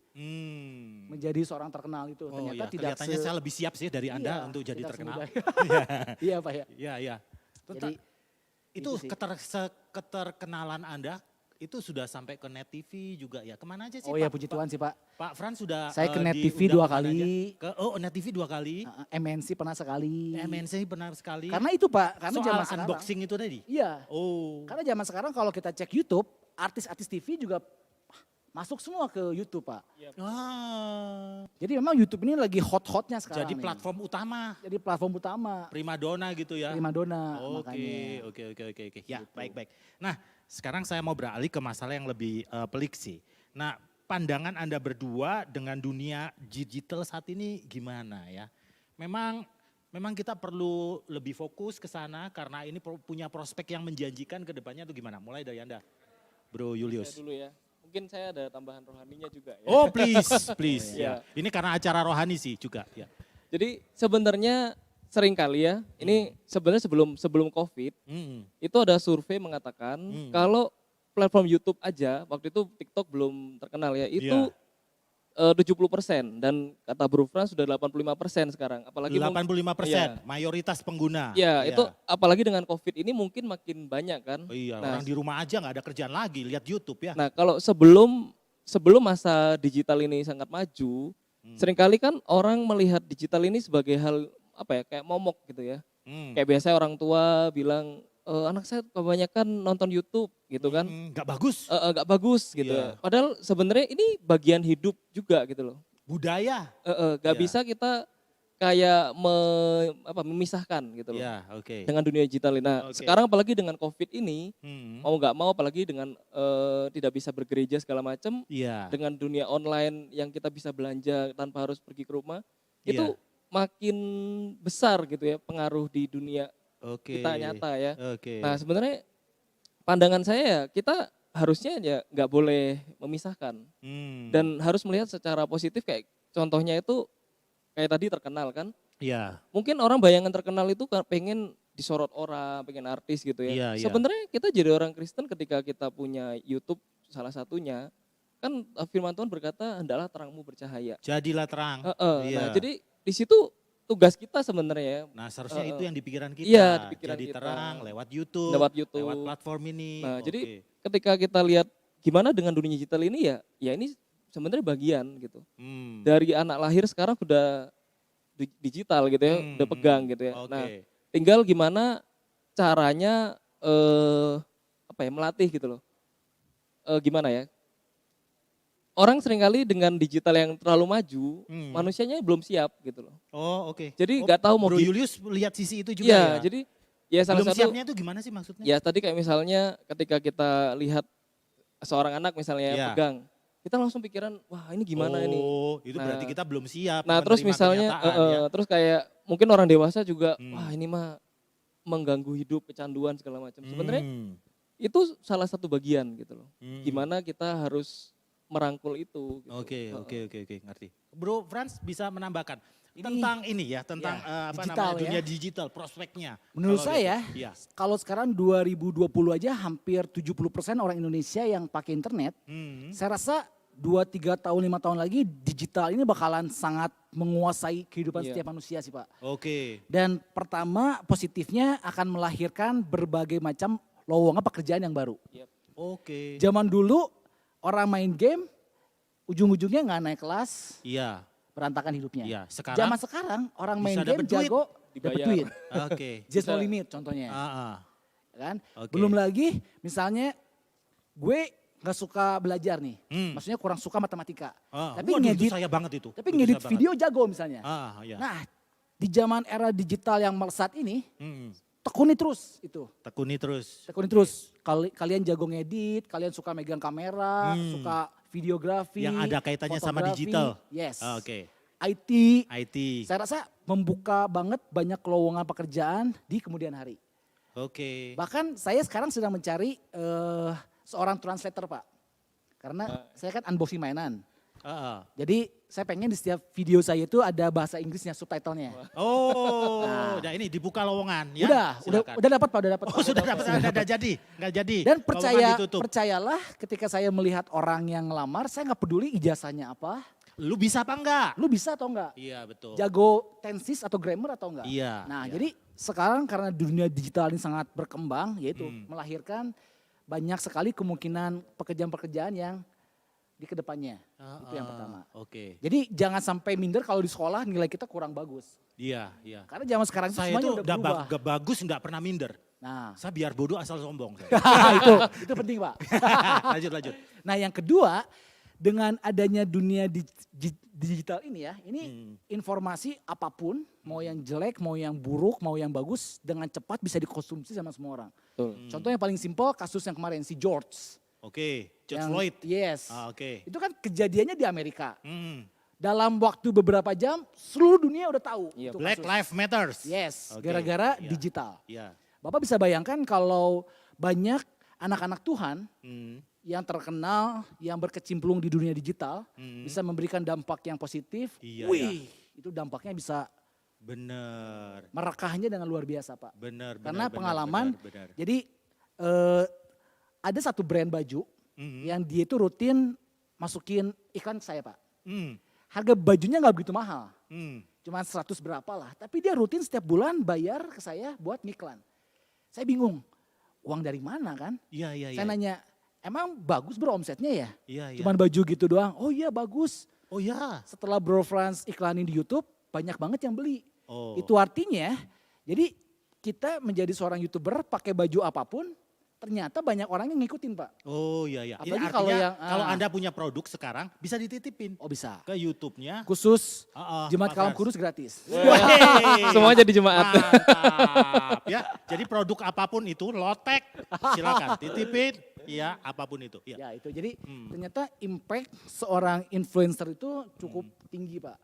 Menjadi seorang terkenal itu Oh ternyata iya, tidak kelihatannya saya lebih siap sih dari Anda Iya, untuk jadi tidak terkenal. semudah. Iya Pak ya. Iya, iya. Jadi Itu sih. keterkenalan Anda itu sudah sampai ke Net TV juga ya. Kemana aja sih Oh ya Pak? puji Tuhan sih Pak. Pak Frans sudah Saya ke Net TV diundang 2 kemana kali. aja? Net TV 2 kali. MNC pernah sekali. MNC benar sekali. Karena itu Pak, karena soal zaman sekarang. unboxing itu tadi. Iya. Oh. Karena zaman sekarang kalau kita cek YouTube, artis-artis TV juga masuk semua ke YouTube Pak. Ah. Jadi memang YouTube ini lagi hot-hotnya sekarang. Jadi nih. platform utama. Jadi platform utama. Primadona gitu ya. Primadona Oke, makanya. oke. Ya, Gitu. baik. Nah, sekarang saya mau beralih ke masalah yang lebih pelik sih. Nah, pandangan Anda berdua dengan dunia digital saat ini gimana ya? Memang kita perlu lebih fokus ke sana karena ini punya prospek yang menjanjikan ke depannya atau gimana? Mulai dari Anda, Bro Saya Julius. dulu ya. Mungkin saya ada tambahan rohaninya juga ya. Oh please. Iya. Ya. Ini karena acara rohani sih juga. Ya. Jadi sebenarnya sering kali ya, ini sebenarnya sebelum COVID, itu ada survei mengatakan kalau platform YouTube aja, waktu itu TikTok belum terkenal ya, itu 70% dan kata Bro Frans sudah 85% sekarang. Apalagi 85%, Iya. mayoritas pengguna. Ya, itu apalagi dengan COVID ini mungkin makin banyak kan. Oh iya, Nah, orang di rumah aja nggak ada kerjaan lagi, lihat YouTube ya. Nah, kalau sebelum masa digital ini sangat maju, seringkali kan orang melihat digital ini sebagai hal apa ya, kayak momok gitu ya. Kayak biasanya orang tua bilang, anak saya kebanyakan nonton YouTube gitu kan. Nggak bagus. Nggak bagus gitu Iya. ya. Padahal sebenarnya ini bagian hidup juga gitu loh. Budaya. Nggak Iya. bisa kita kayak memisahkan gitu loh. Ya, oke. Dengan dunia digital ini. Nah, Oke. sekarang apalagi dengan COVID ini, Hmm. mau nggak mau apalagi dengan tidak bisa bergereja segala macam, Iya. dengan dunia online yang kita bisa belanja tanpa harus pergi ke rumah, itu Iya. makin besar gitu ya pengaruh di dunia Oke. kita nyata ya. Oke. Nah sebenarnya pandangan saya ya kita harusnya ya nggak boleh memisahkan dan harus melihat secara positif kayak contohnya itu kayak tadi terkenal kan. Iya. Mungkin orang bayangan terkenal itu pengen disorot orang, pengen artis gitu ya. Iya, iya. Sebenarnya kita jadi orang Kristen ketika kita punya YouTube salah satunya, kan firman Tuhan berkata hendaklah terangmu bercahaya. Jadilah terang. Iya. Nah jadi di situ tugas kita sebenarnya. Nah, seharusnya itu yang di pikiran kita. Iya, di pikiran Jadi kita. terang lewat YouTube, Lewat YouTube. lewat platform ini. Nah Oke. jadi ketika kita lihat gimana dengan dunia digital ini ya ini sebenarnya bagian gitu. Dari anak lahir sekarang sudah digital gitu ya, udah pegang gitu ya. Oke. Nah, tinggal gimana caranya melatih gitu loh. Gimana ya? Orang seringkali dengan digital yang terlalu maju, manusianya belum siap gitu loh. Oh, oke. Jadi nggak tahu mau Bro Julius lihat sisi itu juga Iya, ya? jadi ya salah belum satu siapnya itu gimana sih maksudnya? ya tadi kayak misalnya ketika kita lihat seorang anak misalnya Iya. pegang, kita langsung pikiran, wah ini gimana ini? Oh, itu berarti Nah, kita belum siap. Nah terus menerima misalnya, kenyataan, ya. terus kayak mungkin orang dewasa juga, wah ini mah mengganggu hidup, kecanduan segala macam. Sebenarnya itu salah satu bagian gitu loh. Gimana kita harus merangkul itu. Gitu. Oke, ngerti. Bro Frans bisa menambahkan tentang ini ya, tentang digital dunia ya. digital, prospeknya. Menurut Kalau saya, gitu. Iya. kalau sekarang 2020 aja hampir 70% orang Indonesia yang pakai internet, saya rasa 2-3 tahun, 5 tahun lagi digital ini bakalan sangat menguasai kehidupan Iya. setiap manusia sih Pak. Oke. Dan pertama positifnya akan melahirkan berbagai macam lowongan pekerjaan yang baru. Oke. Zaman dulu orang main game ujung-ujungnya nggak naik kelas, Iya. berantakan hidupnya. Iya, Zaman sekarang orang main bisa game dapet duit, jago dapat dibayar. duit. Oke. Just no Bisa. limit contohnya. Kan? Oke. Belum lagi misalnya gue nggak suka belajar nih. Maksudnya kurang suka matematika. Tapi Waduh, itu ngedit saya banget itu. tapi Itu ngedit saya video jago misalnya. banget. Iya. Nah, di zaman era digital yang melesat ini, tekuni terus itu. Tekuni terus. Tekuni terus. Kalian jago ngedit, kalian suka megang kamera, suka videografi. Yang ada kaitannya sama fotografi. digital. Yes. Oke. IT. IT. Saya rasa membuka banget banyak lowongan pekerjaan di kemudian hari. Oke. Bahkan saya sekarang sedang mencari seorang translator Pak. Karena saya kan unboxing mainan. Heeh. Jadi saya pengen di setiap video saya itu ada bahasa Inggrisnya, subtitlenya. Oh, Nah. udah ini dibuka lowongan ya. Udah Silakan. dapat Pak, udah dapat. Oh, sudah dapat, nggak jadi, nggak jadi. Dan Lowongan ditutup. percayalah ketika saya melihat orang yang ngelamar, saya nggak peduli ijazahnya apa, Lu bisa apa enggak? lu bisa atau enggak, Iya betul. jago tensis atau grammar atau enggak. Iya. Nah, iya. jadi sekarang karena dunia digital ini sangat berkembang, yaitu Hmm. melahirkan banyak sekali kemungkinan pekerjaan-pekerjaan yang di kedepannya. Itu yang pertama. Oke. Jadi jangan sampai minder kalau di sekolah nilai kita kurang bagus. Iya, iya. Karena zaman sekarang itu Saya semuanya itu udah udah berubah. bagus, nggak pernah minder. Nah, Saya biar bodoh asal sombong. saya. itu penting Pak. lanjut. Nah yang kedua, dengan adanya dunia digital ini ya, ini informasi apapun, mau yang jelek, mau yang buruk, mau yang bagus, dengan cepat bisa dikonsumsi sama semua orang. Betul. Contoh yang paling simpel, kasus yang kemarin si George. Oke, George Yang- Floyd. Yes. Ah, oke. Itu kan kejadiannya di Amerika. Hmm. Dalam waktu beberapa jam, seluruh dunia udah tahu. Iya, itu Black kasus. Lives Matters. Yes, Oke, gara-gara iya. digital. Iya. Bapak bisa bayangkan kalau banyak anak-anak Tuhan Hmm. yang terkenal, yang berkecimplung di dunia digital, Hmm. bisa memberikan dampak yang positif. Iya, Wih, itu dampaknya bisa Bener. merekahnya dengan luar biasa Pak. Bener. Karena bener, pengalaman, bener. jadi ada satu brand baju Mhm. yang dia itu rutin masukin iklan ke saya Pak. Hmm. Harga bajunya nggak begitu mahal, Hmm. cuma 100 berapa lah. Tapi dia rutin setiap bulan bayar ke saya buat ngiklan. Saya bingung, uang dari mana kan? Iya, iya, iya. Saya nanya, emang bagus bro omsetnya ya? Iya, iya. Cuman baju gitu doang. Oh iya bagus. Oh ya. Setelah Bro Franz iklanin di YouTube, banyak banget yang beli. Oh. Itu artinya, jadi kita menjadi seorang YouTuber pakai baju apapun, ternyata banyak orang yang ngikutin Pak. Oh iya, iya. Ini Apalagi artinya kalau kalau yang, Anda punya produk sekarang bisa dititipin Oh bisa. ke YouTube-nya. Khusus Jemaat Pak Kalam Frans. Kudus gratis. Wey, Semua jadi jemaat. Mantap ya. Jadi produk apapun itu lotek, silakan titipin, ya apapun itu. Ya. Ya itu, jadi ternyata impact seorang influencer itu cukup tinggi Pak.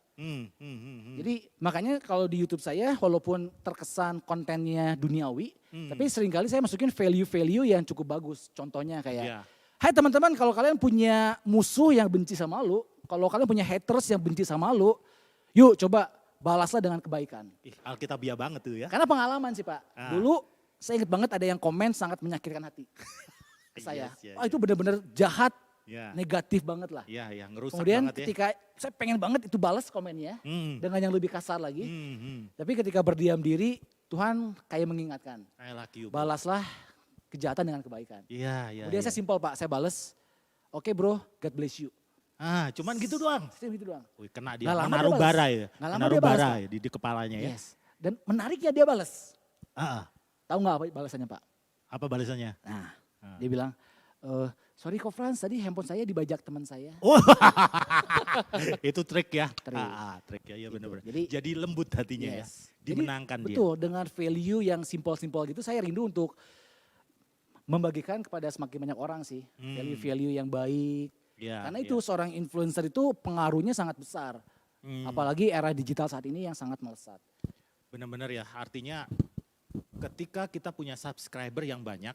Jadi makanya kalau di YouTube saya walaupun terkesan kontennya duniawi, tapi seringkali saya masukin value-value yang cukup bagus. Contohnya kayak, Iya. hai teman-teman kalau kalian punya musuh yang benci sama lu, kalau kalian punya haters yang benci sama lu, yuk coba balaslah dengan kebaikan. Ih, Alkitabiah banget tuh ya. Karena pengalaman sih Pak, Ah. dulu saya ingat banget ada yang komen sangat menyakitkan hati ke saya. Yes, yes, Oh itu benar-benar jahat, Ya, negatif banget lah. ya, ngerusak Kemudian banget ya. ketika saya pengen banget itu balas komennya dengan yang lebih kasar lagi. Tapi ketika berdiam diri, Tuhan kayak mengingatkan, I like you. balaslah kejahatan dengan kebaikan. Iya, iya. Kemudian iya. saya simpel Pak, saya balas, oke bro, God bless you. Cuman gitu doang. Saya gitu doang. Wih, kena dia. Nggak lama Menaruh dia balas. bara ya. Nggak lama Menaruh dia balas, bara Pak. ya di kepalanya ya. Yes. Dan menariknya dia balas. Ah, Tahu nggak apa balasannya Pak? apa balasannya? Nah, dia bilang, sorry Ko Frans, tadi handphone saya dibajak teman saya. Oh, itu trik ya. Trik. Trik ya, benar-benar. Jadi- Jadi lembut hatinya ya. Yes. Jadi, Dimenangkan dia. Betul, dengan value yang simpel-simpel gitu saya rindu untuk membagikan kepada semakin banyak orang sih. Value-value yang baik. Ya, Karena ya. itu seorang influencer itu pengaruhnya sangat besar. Apalagi era digital saat ini yang sangat melesat. Benar-benar ya, artinya ketika kita punya subscriber yang banyak,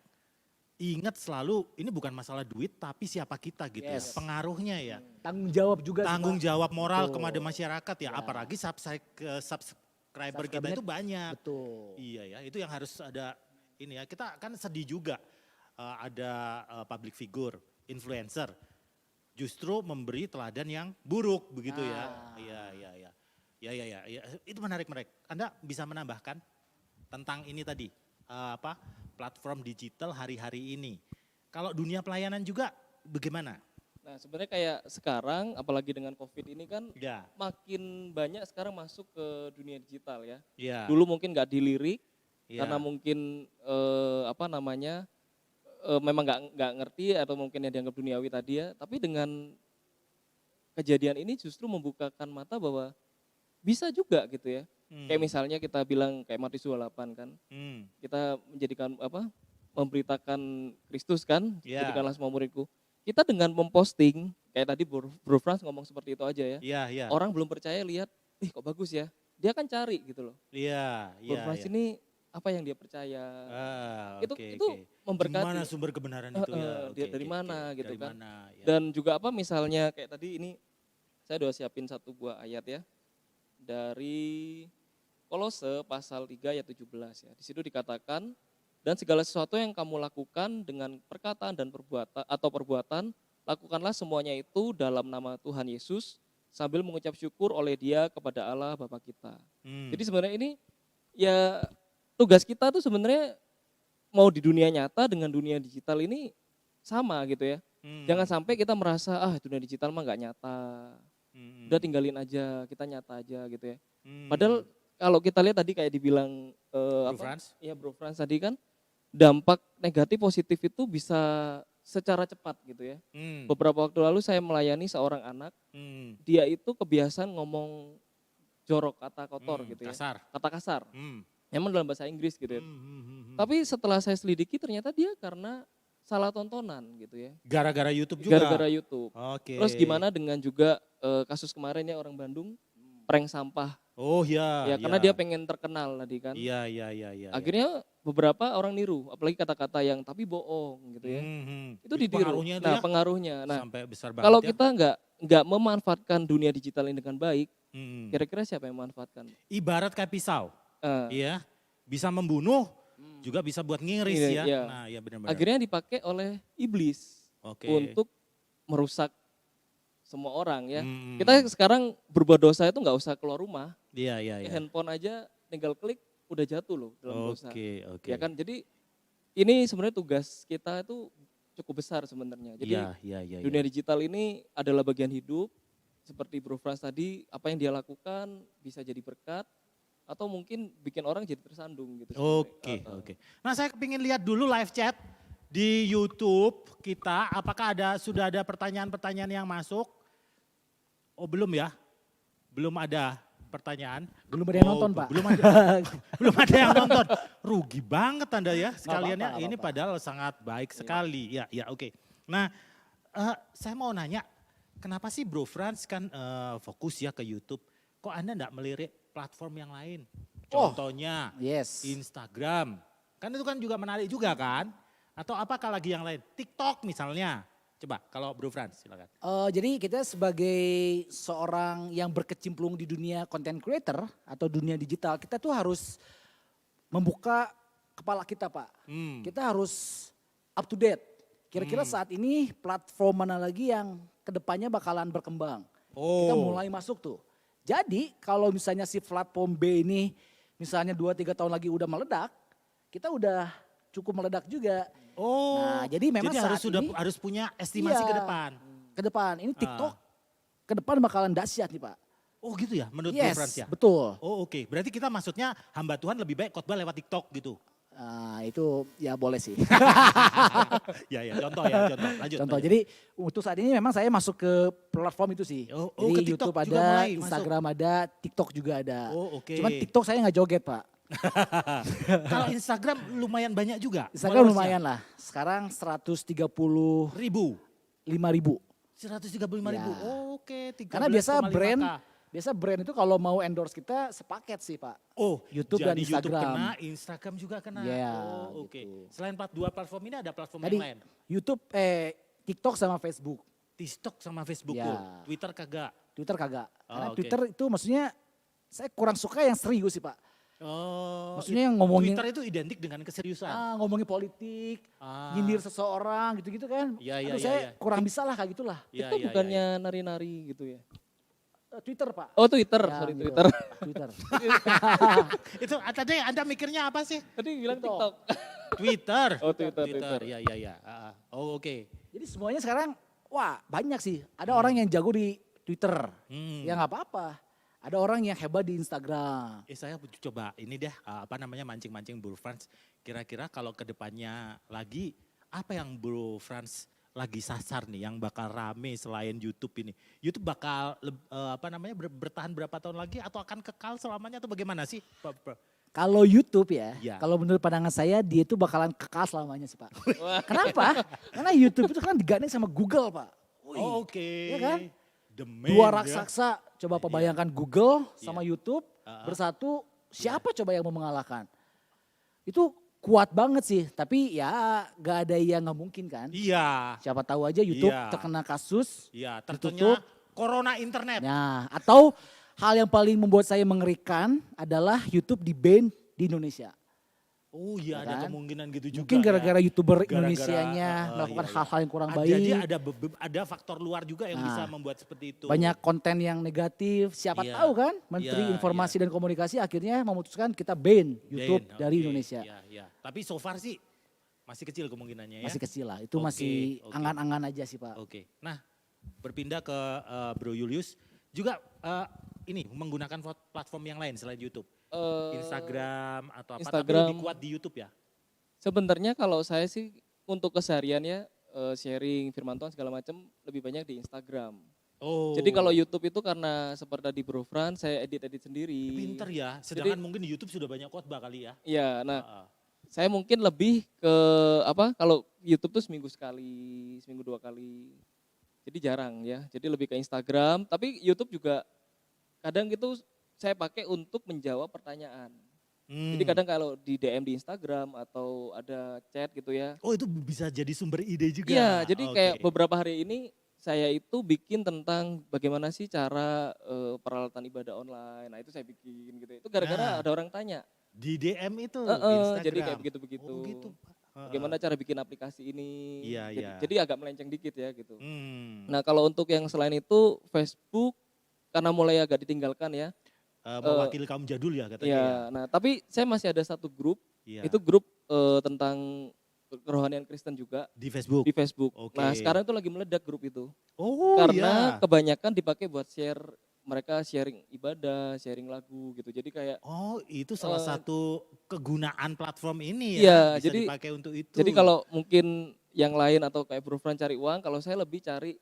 ingat selalu ini bukan masalah duit tapi siapa kita gitu Yes. ya. Pengaruhnya ya. Tanggung jawab juga sih, Tanggung Pak. jawab moral Betul. kepada masyarakat ya, Ya. apalagi subscriber kita Subscribernya itu banyak. Betul. Iya ya, itu yang harus ada ini ya. Kita kan sedih juga ada public figure, influencer justru memberi teladan yang buruk begitu ya. Iya, iya, iya. Ya, itu menarik. Anda bisa menambahkan tentang ini tadi platform digital hari-hari ini. Kalau dunia pelayanan juga bagaimana? Nah sebenarnya kayak sekarang apalagi dengan COVID ini kan Ya, makin banyak sekarang masuk ke dunia digital ya. ya. Dulu mungkin nggak dilirik ya. karena mungkin memang nggak ngerti atau mungkin yang dianggap duniawi tadi ya. Tapi dengan kejadian ini justru membukakan mata bahwa bisa juga gitu ya. Kayak misalnya kita bilang kayak Matius 28 kan. Kita menjadikan memberitakan Kristus kan, Ya. jadikanlah semua muridku. Kita dengan memposting, kayak tadi Bro Frans ngomong seperti itu aja ya. Iya, iya. Orang belum percaya lihat, kok bagus ya. Dia kan cari gitu loh. Iya, Bro iya. Frans iya. ini apa yang dia percaya. Itu itu memberkati. Gimana sumber kebenaran itu ya? dia dari mana gitu dari kan. Mana, ya. Dan juga misalnya kayak tadi ini saya udah siapin satu buah ayat ya. Dari Kolose pasal 3 ayat 17 ya. Di situ dikatakan, dan segala sesuatu yang kamu lakukan dengan perkataan dan perbuatan, lakukanlah semuanya itu dalam nama Tuhan Yesus sambil mengucap syukur oleh Dia kepada Allah Bapa kita. Jadi sebenarnya ini ya tugas kita tuh sebenarnya mau di dunia nyata dengan dunia digital ini sama gitu ya. Jangan sampai kita merasa dunia digital mah nggak nyata. Udah tinggalin aja, kita nyata aja gitu ya. Padahal kalau kita lihat tadi kayak dibilang Frans? Iya Bro Frans tadi kan dampak negatif positif itu bisa secara cepat gitu ya. Beberapa waktu lalu saya melayani seorang anak, dia itu kebiasaan ngomong jorok, kata kotor gitu ya. Kasar. Kata kasar. Memang dalam bahasa Inggris gitu ya. Tapi setelah saya selidiki ternyata dia karena salah tontonan gitu ya. Gara-gara YouTube juga? Gara-gara YouTube. Oke. Terus gimana dengan juga kasus kemarin ya orang Bandung, prank sampah. Oh iya. Ya karena dia pengen terkenal tadi kan. Iya. Akhirnya beberapa orang niru, apalagi kata-kata yang tapi bohong gitu ya. Itu didiru. Pengaruhnya itu Nah ya, pengaruhnya. Nah sampai besar banget kalau ya. kita nggak memanfaatkan dunia digital ini dengan baik, kira-kira siapa yang memanfaatkan? Ibarat kayak pisau, Eh, iya. Bisa membunuh, juga bisa buat ngiris Iya, ya. iya. Nah iya benar-benar. Akhirnya dipakai oleh iblis Oke. untuk merusak semua orang ya. Hmm. Kita sekarang berbuat dosa itu nggak usah keluar rumah. Iya. Handphone aja tinggal klik udah jatuh loh dalam dosa. Oke. Ya kan, jadi ini sebenarnya tugas kita itu cukup besar sebenarnya. Jadi Iya. dunia digital ini adalah bagian hidup. Seperti Bro Frans tadi, apa yang dia lakukan bisa jadi berkat atau mungkin bikin orang jadi tersandung gitu. Oke. Nah saya kepingin lihat dulu live chat di YouTube kita. Apakah sudah ada pertanyaan-pertanyaan yang masuk? Oh belum ya? Belum ada pertanyaan. Belum ada yang nonton, Pak. Belum ada. Belum ada yang nonton. Rugi banget Anda ya sekaliannya. apa-apa, Ini padahal sangat baik sekali. Ya oke. Nah saya mau nanya, kenapa sih Bro Frans kan fokus ya ke YouTube? Kok Anda enggak melirik platform yang lain? Contohnya Yes. Instagram. Kan itu kan juga menarik juga kan? Atau apakah lagi yang lain? TikTok misalnya. Coba kalau Bro Frans silakan. Jadi kita sebagai seorang yang berkecimpung di dunia content creator atau dunia digital, kita tuh harus membuka kepala kita, Pak. Kita harus up to date. Kira-kira saat ini platform mana lagi yang kedepannya bakalan berkembang. Kita mulai masuk tuh. Jadi kalau misalnya si platform B ini misalnya 2-3 tahun lagi udah meledak, kita udah cukup meledak juga. Nah, jadi memang saat ini harus punya estimasi ke depan. Ke depan. Ini TikTok ke depan bakalan dahsyat nih, Pak. Oh gitu ya menurut Bro Yes, Frans ya? betul. Oh oke. Berarti kita maksudnya hamba Tuhan lebih baik khotbah lewat TikTok gitu. Itu ya boleh sih. Contoh Lanjut. Contoh. lanjut. Jadi untuk saat ini memang saya masuk ke platform itu sih. Ke Jadi TikTok YouTube juga ada, mulai masuk. Instagram ada, TikTok juga ada. Oh, oke. Cuman TikTok saya nggak joget, Pak. Kalau Instagram lumayan banyak juga. Instagram followersnya. lumayan lah. Sekarang 135.000. Ribu. 135.000. Ya. Oh, oke. 13,5K. Karena biasa brand itu kalau mau endorse kita sepaket sih, Pak. Oh, YouTube jadi dan Instagram. YouTube kena, Instagram juga kena. Iya, Oh, oke. gitu. Selain dua platform ini ada platform Tadi yang lain? YouTube, TikTok sama Facebook. TikTok sama Facebook Ya. tuh. Twitter kagak. Twitter kagak. Karena oke. Twitter itu maksudnya saya kurang suka yang serius sih, Pak. Oh, Maksudnya yang ngomongin Twitter itu identik dengan keseriusan. ngomongin politik, nyindir seseorang gitu-gitu kan. Iya, Aduh, saya iya. kurang bisa lah kayak gitulah. Iya, Itu iya, bukannya nari-nari gitu ya? Twitter, Pak. Oh Twitter, Ya, sorry gitu. Twitter. Twitter. Itu tadi Anda mikirnya apa sih? Tadi bilang TikTok. Twitter. Oh, Twitter. Iya. Oh, oke. Jadi semuanya sekarang banyak sih. Ada orang yang jago di Twitter. Ya nggak apa-apa. Ada orang yang hebat di Instagram. Saya coba ini deh, mancing-mancing Bro Frans. Kira-kira kalau kedepannya lagi, apa yang Bro Frans lagi sasar nih yang bakal rame selain YouTube ini? YouTube bakal bertahan berapa tahun lagi atau akan kekal selamanya atau bagaimana sih? Kalau YouTube ya, Ya. kalau menurut pandangan saya dia itu bakalan kekal selamanya sih, Pak. Kenapa? Karena YouTube itu kan digandeng sama Google, Pak. Oh, oke. Iya kan? The main, Dua ya. raksasa, coba bayangkan Google sama YouTube bersatu, siapa coba yang mau mengalahkan? Itu kuat banget sih, tapi ya gak ada yang gak mungkin kan. Iya. Siapa tahu aja YouTube Iya. terkena kasus, Iya, ditutup. tentunya Corona internet. Nah, atau hal yang paling membuat saya mengerikan adalah YouTube di-ban di Indonesia. Oh iya, ada Kan? kemungkinan gitu juga. Mungkin gara-gara ya. YouTuber Gara-gara, Indonesianya melakukan iya. hal-hal yang kurang Jadi baik. ada faktor luar juga yang bisa Nah, membuat seperti itu. Banyak konten yang negatif. Siapa Iya. tahu kan Menteri Iya, Informasi dan Komunikasi akhirnya memutuskan kita ban YouTube Ben, dari oke, Indonesia. Iya, iya. Tapi so far sih masih kecil kemungkinannya ya. Masih kecil lah. Itu Oke, masih oke. angan-angan aja sih Pak. Oke. Nah, berpindah ke Bro Julius juga ini menggunakan platform yang lain selain YouTube. Instagram atau apa, tapi Instagram. lebih kuat di YouTube ya? Sebenarnya kalau saya sih untuk kesehariannya sharing firman Tuhan segala macam lebih banyak di Instagram. Oh. Jadi kalau YouTube itu karena seperti tadi Bro Fran saya edit-edit sendiri. pinter ya, sedangkan mungkin di YouTube sudah banyak khotbah kali ya. Iya, nah Heeh. saya mungkin lebih ke apa kalau YouTube tuh seminggu sekali, seminggu 2 kali. Jadi jarang ya. Jadi lebih ke Instagram, tapi YouTube juga kadang itu saya pakai untuk menjawab pertanyaan. Jadi kadang kalau di DM di Instagram atau ada chat gitu ya. Oh itu bisa jadi sumber ide juga. Iya, jadi Oke. kayak beberapa hari ini saya itu bikin tentang bagaimana sih cara peralatan ibadah online. Nah itu saya bikin gitu. Itu gara-gara Nah. ada orang tanya. Di DM itu Jadi Instagram. kayak begitu-begitu. Oh begitu. Pak. Heeh. Bagaimana cara bikin aplikasi ini. Iya, jadi, iya. jadi agak melenceng dikit ya gitu. Nah, Nah kalau untuk yang selain itu Facebook karena mulai agak ditinggalkan ya. mewakili kaum jadul ya katanya. Ya, nah tapi saya masih ada satu grup. Iya. Itu grup tentang kerohanian Kristen juga Di Facebook. di Facebook. Oke. Nah sekarang itu lagi meledak grup itu. Oh Karena iya. kebanyakan dipakai buat share, mereka sharing ibadah, sharing lagu gitu. Jadi kayak, Oh itu salah satu kegunaan platform ini Iya, ya. Bisa jadi- dipakai untuk itu. jadi kalau mungkin yang lain atau kayak Bro Fran cari uang, kalau saya lebih cari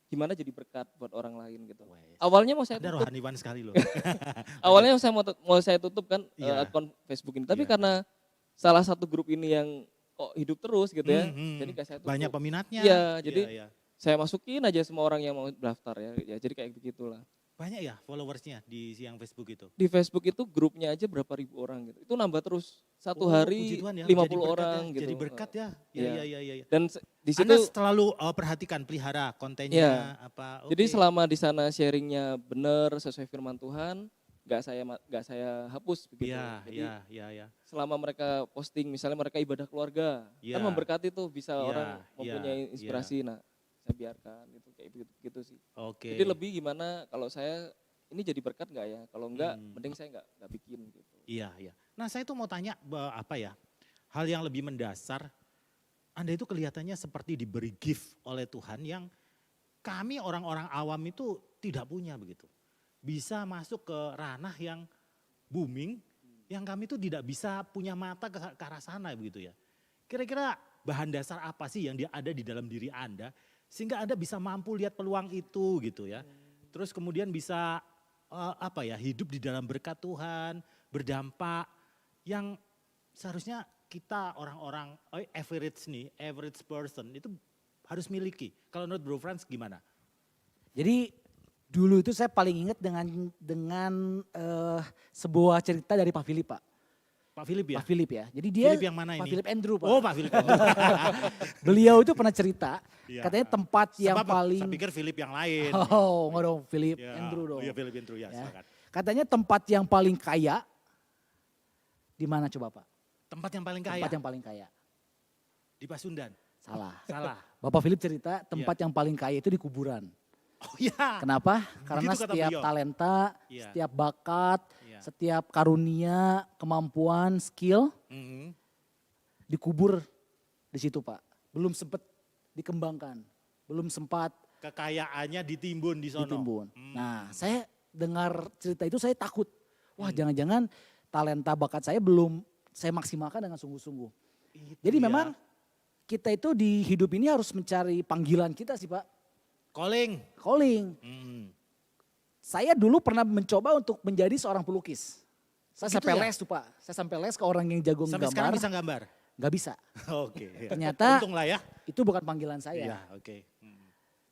gimana jadi berkat buat orang lain gitu. Wes. Awalnya mau saya Anda tutup, rohaniwan sekali loh. awalnya mau saya tutup kan Iya. akun Facebook ini. Tapi Iya. karena salah satu grup ini yang kok hidup terus gitu ya, Mhm. jadi kayak saya tutup. Banyak peminatnya. Iya, jadi iya. saya masukin aja semua orang yang mau daftar ya. Jadi kayak begitulah. Banyak ya followersnya di yang Facebook itu. Di Facebook itu grupnya aja berapa ribu orang gitu. Itu nambah terus. Satu Oh, hari puji Tuhan ya, 50 jadi berkat orang ya, gitu. Jadi berkat ya. Iya. Iya. Dan di situ Anda selalu perhatikan, pelihara kontennya Iya. apa. jadi oke. selama di sana sharingnya benar sesuai firman Tuhan, nggak saya hapus begitu. Iya, Jadi iya. selama mereka posting misalnya mereka ibadah keluarga, Iya. kan memberkati tuh bisa Iya, orang iya, mempunyai inspirasi. Nah, saya biarkan gitu kayak begitu sih. Oke. Jadi lebih gimana kalau saya ini jadi berkat nggak ya? Kalau enggak, mending saya nggak bikin gitu. Iya. Nah saya tuh mau tanya apa ya, hal yang lebih mendasar, Anda itu kelihatannya seperti diberi gift oleh Tuhan yang kami orang-orang awam itu tidak punya begitu. Bisa masuk ke ranah yang booming, yang kami itu tidak bisa punya mata ke arah sana begitu ya. Kira-kira bahan dasar apa sih yang ada di dalam diri Anda, sehingga Anda bisa mampu lihat peluang itu gitu ya. Terus kemudian bisa hidup di dalam berkat Tuhan, berdampak yang seharusnya kita orang-orang average person itu harus miliki. Kalau menurut Bro Frans gimana? Jadi dulu itu saya paling ingat dengan sebuah cerita dari Pak Philip Pak. Pak Philip ya? Pak Philip ya. Jadi dia Philip yang mana Pak ini? Philip Andrew Pak. Oh Pak Philip. Andrew. Beliau itu pernah cerita, Iya. katanya tempat yang Sebab paling saya pikir Philip yang lain. Oh, enggak dong, Philip Ya, Andrew dong. Oh iya Philip Andrew ya, Ya. silakan. Katanya tempat yang paling kaya di mana coba Pak? Tempat yang paling kaya Tempat yang paling kaya. di Pasundan. Salah. Salah. Bapak Philip cerita tempat yang paling kaya itu di kuburan. Oh iya. Kenapa? Karena Begitu kata setiap beliau. talenta, Iya. setiap bakat, Iya. setiap karunia, kemampuan, skill Mhm. dikubur di situ Pak. Belum sempat dikembangkan, belum sempat Kekayaannya ditimbun di sono. ditimbun. Hmm. Nah, saya dengar cerita itu saya takut. Wah, jangan-jangan talenta bakat saya belum saya maksimalkan dengan sungguh-sungguh. Itu Jadi ya. memang kita itu di hidup ini harus mencari panggilan kita sih Pak. Calling. Calling. Hmm. Saya dulu pernah mencoba untuk menjadi seorang pelukis. Saya Gitu sampai ya? les tuh Pak. Saya sampai les ke orang yang jago Sampai sekarang menggambar. bisa gambar? Gak bisa. Oke. ya. Ternyata Untung lah ya. itu bukan panggilan saya. Iya, oke.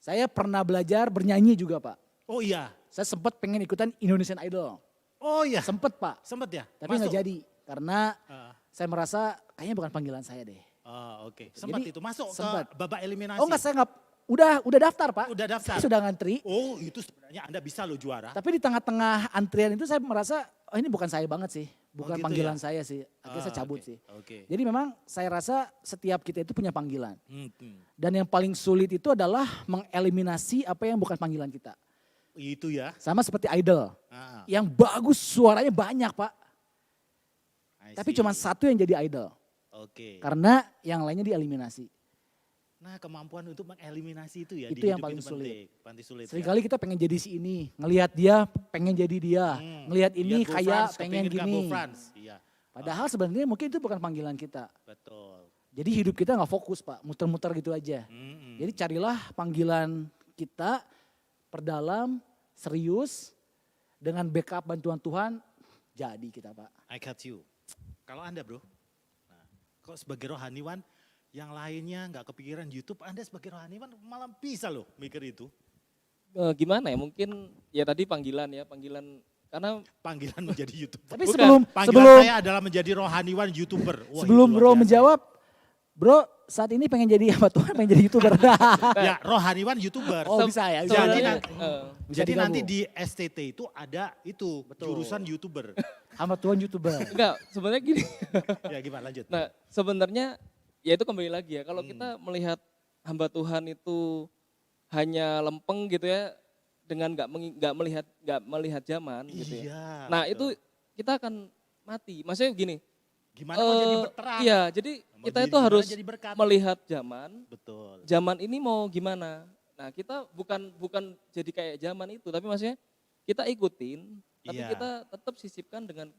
Saya pernah belajar bernyanyi juga Pak. Oh iya. Saya sempat pengen ikutan Indonesian Idol. Oh iya. Sempet Pak. Sempet ya? Tapi Masuk? nggak jadi. Karena Ah, saya merasa kayaknya bukan panggilan saya deh. oke. Sempat Jadi, itu masuk sempat. ke babak eliminasi. Oh enggak, saya nggak udah daftar Pak. Udah daftar? Saya sudah ngantri. Oh itu sebenarnya Anda bisa loh juara. Tapi di tengah-tengah antrian itu saya merasa, oh ini bukan saya banget sih. Bukan gitu panggilan ya? saya sih. Akhirnya saya cabut Oke, sih. Oke. Jadi memang saya rasa setiap kita itu punya panggilan. Hmm. Dan yang paling sulit itu adalah mengeliminasi apa yang bukan panggilan kita. Itu ya. Sama seperti idol. Ah, Yang bagus suaranya banyak Pak. I Tapi see. cuma satu yang jadi idol. Oke. Karena yang lainnya dieliminasi. Nah kemampuan untuk mengeliminasi itu ya Itu di yang hidup paling itu sulit. Paling sulit. Seringkali kita pengen jadi si ini. Ngelihat dia pengen jadi dia. Ngelihat ini Lihat Go kayak France, pengen kepingin nggak Go gini. France. Iya. Padahal sebenarnya mungkin itu bukan panggilan kita. Betul. Jadi hidup kita nggak fokus Pak. Muter-muter gitu aja. Jadi carilah panggilan kita. Perdalam, serius. Dengan backup bantuan Tuhan. Jadi kita Pak. I got you. Kalau Anda bro, nah, kok sebagai rohaniwan yang lainnya nggak kepikiran YouTube, Anda sebagai rohaniwan malah bisa loh mikir itu. Gimana ya, mungkin ya tadi panggilan karena Panggilan menjadi YouTuber. Tapi Bukan, Panggilan saya adalah menjadi rohaniwan YouTuber. Wah, sebelum itu luar bro biasa. menjawab. Bro saat ini pengen jadi apa Tuhan? Pengen jadi YouTuber. Ya rohaniwan YouTuber. Oh bisa ya. bisa. Jadi, sebenarnya, Bisa jadi nanti digabung. di STT itu ada itu jurusan YouTuber. Sama Tuhan YouTuber. enggak, sebenarnya gini. Ya gimana lanjut? Nah, sebenarnya ya itu kembali lagi ya. Kalau kita melihat hamba Tuhan itu hanya lempeng gitu ya, dengan nggak melihat zaman gitu ya. Iya, Nah betul. itu kita akan mati. Maksudnya gini. Gimana mau jadi berterang? Iya, jadi Mau kita jadi itu gimana harus jadi berkat? melihat zaman. Betul. Zaman ini mau gimana? Nah kita bukan jadi kayak zaman itu, tapi maksudnya kita ikutin, tapi Iya. kita tetap sisipkan dengan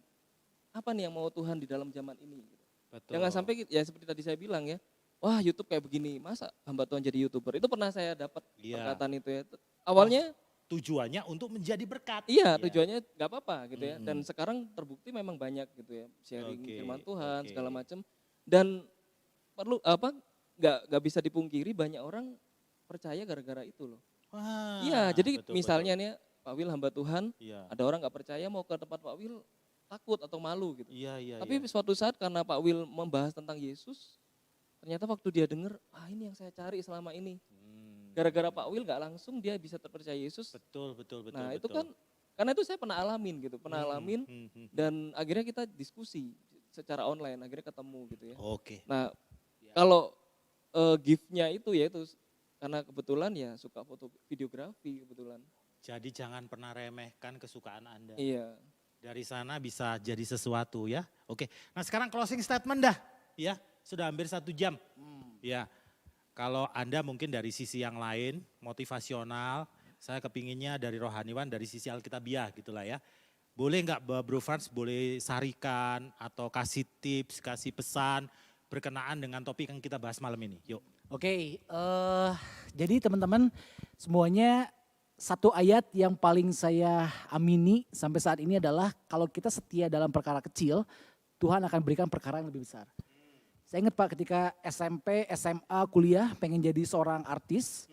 apa nih yang mau Tuhan di dalam zaman ini. Betul. Jangan sampai ya seperti tadi saya bilang ya, wah YouTube kayak begini, masa hamba Tuhan jadi YouTuber? Itu pernah saya dapat Iya. perkataan itu ya. Awalnya Tujuannya untuk menjadi berkat. iya tujuannya nggak apa-apa gitu ya. Dan Mm-mm. sekarang terbukti memang banyak gitu ya, sharing Oke, firman Tuhan oke. segala macam. Dan perlu apa? Nggak bisa dipungkiri banyak orang percaya gara-gara itu loh. Wah, Iya, jadi betul, misalnya nih Pak Wil hamba Tuhan, betul. Iya. ada orang nggak percaya mau ke tempat Pak Wil takut atau malu gitu. Iya, iya. Tapi iya. suatu saat karena Pak Wil membahas tentang Yesus, ternyata waktu dia dengar, ini yang saya cari selama ini. Gara-gara Pak Wil nggak langsung dia bisa terpercaya Yesus. Betul, betul, betul. Nah itu betul. kan, karena itu saya pernah alamin gitu, dan akhirnya kita diskusi secara online, akhirnya ketemu gitu ya. Oke. Nah kalau gift-nya itu ya itu, karena kebetulan ya suka foto videografi kebetulan. Jadi jangan pernah remehkan kesukaan Anda. Iya. Dari sana bisa jadi sesuatu ya. Oke. Nah sekarang closing statement dah. Ya, sudah hampir 1 jam. Ya. Kalau Anda mungkin dari sisi yang lain, motivasional, saya kepinginnya dari rohaniwan, dari sisi Alkitabiah gitulah ya. Boleh nggak Bro Frans, boleh sarikan atau kasih tips, kasih pesan berkenaan dengan topik yang kita bahas malam ini. Yuk. Oke, jadi teman-teman semuanya satu ayat yang paling saya amini sampai saat ini adalah kalau kita setia dalam perkara kecil, Tuhan akan berikan perkara yang lebih besar. Saya ingat Pak ketika SMP, SMA, kuliah pengen jadi seorang artis,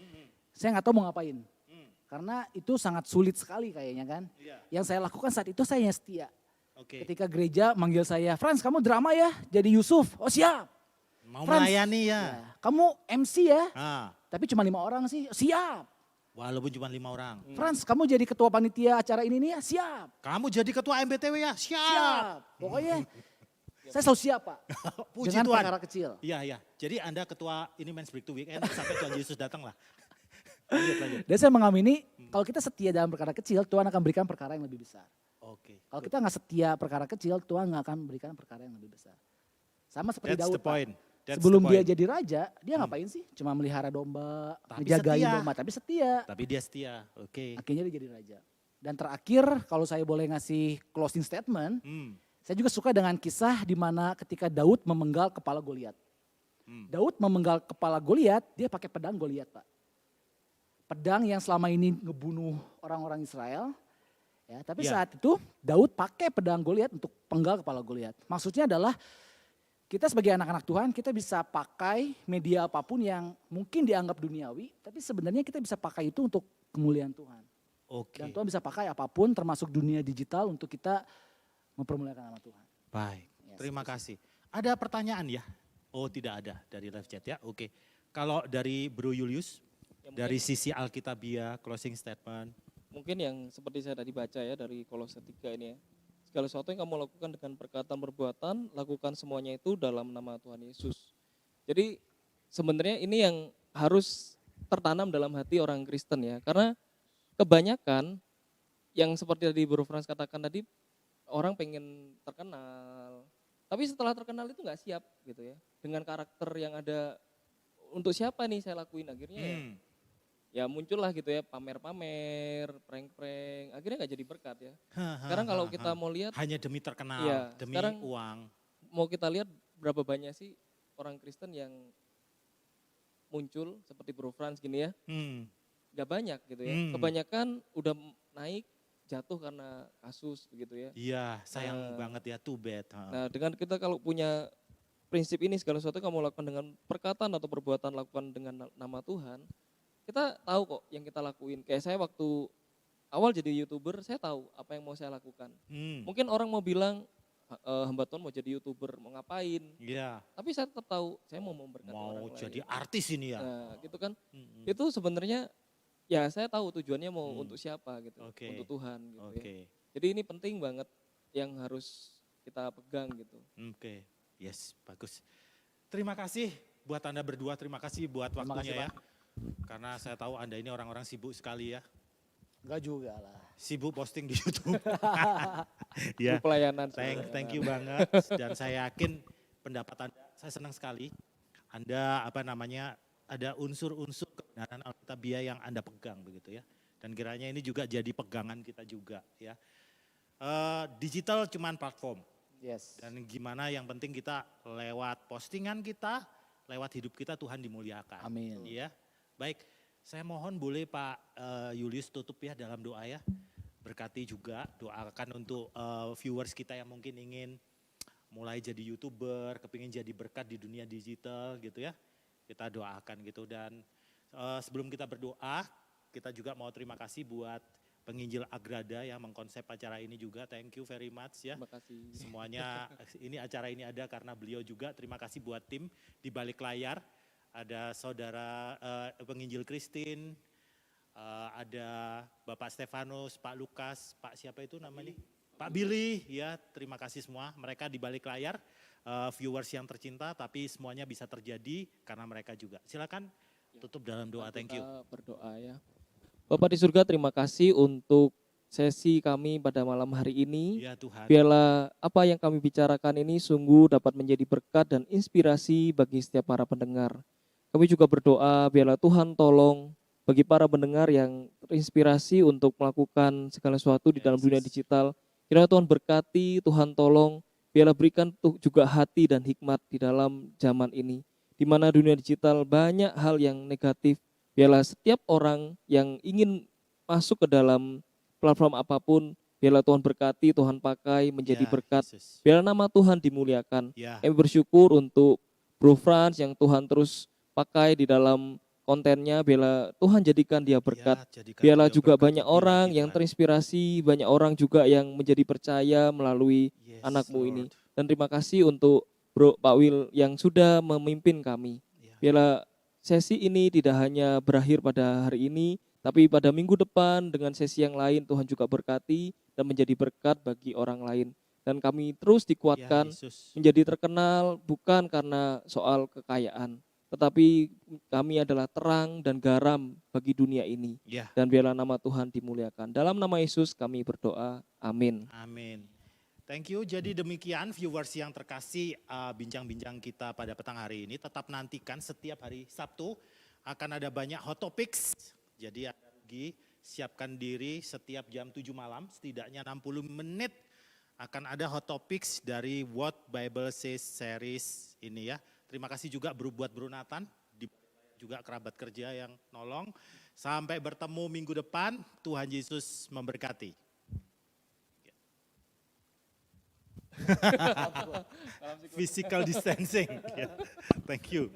saya nggak tahu mau ngapain. Karena itu sangat sulit sekali kayaknya kan. Yang saya lakukan saat itu saya hanya setia. Oke. Ketika gereja manggil saya, Frans kamu drama ya jadi Yusuf, oh siap. Mau Frans, melayani ya. Kamu MC ya, Ah, tapi cuma 5 orang sih, siap. walaupun cuma 5 orang. Frans kamu jadi ketua panitia acara ini nih ya, siap. Kamu jadi ketua MBTW ya? Siap. Siap. Pokoknya saya selalu siap Pak. Puji dengan Tuhan. perkara kecil. Iya, iya. Jadi Anda ketua ini Men's Break to Weekend sampai Tuhan Yesus datang lah. Lanjut, lanjut. Dan saya mengamini kalau kita setia dalam perkara kecil, Tuhan akan berikan perkara yang lebih besar. Oke. Kalau kita nggak setia perkara kecil, Tuhan nggak akan berikan perkara yang lebih besar. Sama seperti That's Daud the Pak. point. That's Sebelum the dia point. jadi raja, dia ngapain sih? Cuma melihara domba, Tapi ngejagain setia. domba, tapi setia. Tapi dia setia. Oke. Akhirnya dia jadi raja. Dan terakhir, kalau saya boleh ngasih closing statement, saya juga suka dengan kisah di mana ketika Daud memenggal kepala Goliat. Daud memenggal kepala Goliat, dia pakai pedang Goliat Pak. Pedang yang selama ini ngebunuh orang-orang Israel. Ya, tapi Ya. saat itu Daud pakai pedang Goliat untuk penggal kepala Goliat. Maksudnya adalah kita sebagai anak-anak Tuhan kita bisa pakai media apapun yang mungkin dianggap duniawi. Tapi sebenarnya kita bisa pakai itu untuk kemuliaan Tuhan. Oke. Dan Tuhan bisa pakai apapun termasuk dunia digital untuk kita mempermuliakan nama Tuhan. Baik. Yes, Terima kasih. Ada pertanyaan ya? Oh tidak ada dari live chat ya. Oke. Kalau dari Bro Julius, Dari sisi Alkitabiah, closing statement. Mungkin yang seperti saya tadi baca ya dari Kolose 3 ini ya. Segala sesuatu yang kamu lakukan dengan perkataan perbuatan, lakukan semuanya itu dalam nama Tuhan Yesus. Jadi sebenarnya ini yang harus tertanam dalam hati orang Kristen ya. Karena kebanyakan yang seperti tadi Bro Frans katakan tadi, orang pengen terkenal. Tapi setelah terkenal itu nggak siap gitu ya. Dengan karakter yang ada, untuk siapa nih saya lakuin, akhirnya ya muncullah gitu ya, pamer-pamer, prank-prank, akhirnya nggak jadi berkat ya. Sekarang kalau kita mau lihat, hanya demi terkenal, iya, demi sekarang uang. mau kita lihat berapa banyak sih orang Kristen yang muncul seperti Bro Frans gini ya, nggak banyak gitu ya. Kebanyakan udah naik, jatuh karena kasus begitu ya. Iya, sayang banget ya, too bad. Nah dengan kita kalau punya prinsip ini, segala sesuatu kamu lakukan dengan perkataan atau perbuatan, lakukan dengan nama Tuhan, kita tahu kok yang kita lakuin. Kayak saya waktu awal jadi YouTuber, saya tahu apa yang mau saya lakukan. Mungkin orang mau bilang, hamba Tuhan mau jadi YouTuber, mau ngapain. Iya. Tapi saya tetap tahu, saya mau memberkati orang lain. Mau jadi artis ini ya. Nah gitu kan, itu sebenarnya ya saya tahu tujuannya mau untuk siapa gitu, untuk Tuhan gitu ya. Jadi ini penting banget yang harus kita pegang gitu. Yes, bagus. Terima kasih buat Anda berdua, terima kasih buat waktunya ya. Karena saya tahu Anda ini orang-orang sibuk sekali ya. Enggak juga lah. Sibuk posting di YouTube. Ya. Pelayanan. Thank you banget. Dan saya yakin pendapat Anda, saya senang sekali. Anda ada unsur-unsur kebenaran Alkitabiah yang Anda pegang begitu ya. Dan kiranya ini juga jadi pegangan kita juga ya. Digital cuman platform. Yes. Dan gimana yang penting kita lewat postingan kita, lewat hidup kita Tuhan dimuliakan. Amin. Ya. Baik, saya mohon boleh Pak Julius tutup ya dalam doa ya. Berkati juga, doakan untuk viewers kita yang mungkin ingin mulai jadi YouTuber, kepingin jadi berkat di dunia digital gitu ya. Kita doakan gitu. Dan sebelum kita berdoa, kita juga mau terima kasih buat penginjil Agrada yang mengkonsep acara ini juga. Thank you very much ya. Terima kasih. Semuanya acara ini ada karena beliau juga. Terima kasih buat tim di balik layar. Ada saudara penginjil Christine, ada Bapak Stefanus, Pak Lukas, Pak siapa itu namanya? Pak Billy ya. Terima kasih semua. Mereka di balik layar, viewers yang tercinta, tapi semuanya bisa terjadi karena mereka juga. Silakan tutup dalam doa. Thank you. Kita berdoa ya. Bapak di surga, terima kasih untuk sesi kami pada malam hari ini. Ya Tuhan. Biarlah apa yang kami bicarakan ini sungguh dapat menjadi berkat dan inspirasi bagi setiap para pendengar. Kami juga berdoa biarlah Tuhan tolong bagi para pendengar yang terinspirasi untuk melakukan segala sesuatu di dalam dunia digital. Kiranya Tuhan berkati, Tuhan tolong, biarlah berikan juga hati dan hikmat di dalam zaman ini. Di mana dunia digital banyak hal yang negatif. Biarlah setiap orang yang ingin masuk ke dalam platform apapun, biarlah Tuhan berkati, Tuhan pakai menjadi berkat. Biarlah nama Tuhan dimuliakan. Kami bersyukur untuk Bro Frans yang Tuhan terus pakai di dalam kontennya, biarlah Tuhan jadikan dia berkat. Biarlah juga banyak orang yang terinspirasi, banyak orang juga yang menjadi percaya melalui anakmu ini. Dan terima kasih untuk Bro Pak Will yang sudah memimpin kami. Biarlah sesi ini tidak hanya berakhir pada hari ini, tapi pada minggu depan dengan sesi yang lain Tuhan juga berkati dan menjadi berkat bagi orang lain. Dan kami terus dikuatkan menjadi terkenal bukan karena soal kekayaan, tetapi kami adalah terang dan garam bagi dunia ini. Dan biarlah nama Tuhan dimuliakan. Dalam nama Yesus kami berdoa, amin. Amin. Thank you. Jadi demikian viewers yang terkasih, bincang-bincang kita pada petang hari ini. Tetap nantikan setiap hari Sabtu akan ada banyak hot topics. Jadi Anda rugi, siapkan diri setiap jam 7 malam, setidaknya 60 menit akan ada hot topics dari What Bible Says series ini ya. Terima kasih juga buat Bro Nathan, juga kerabat kerja yang nolong. Sampai bertemu minggu depan, Tuhan Yesus memberkati. Physical distancing. Thank you.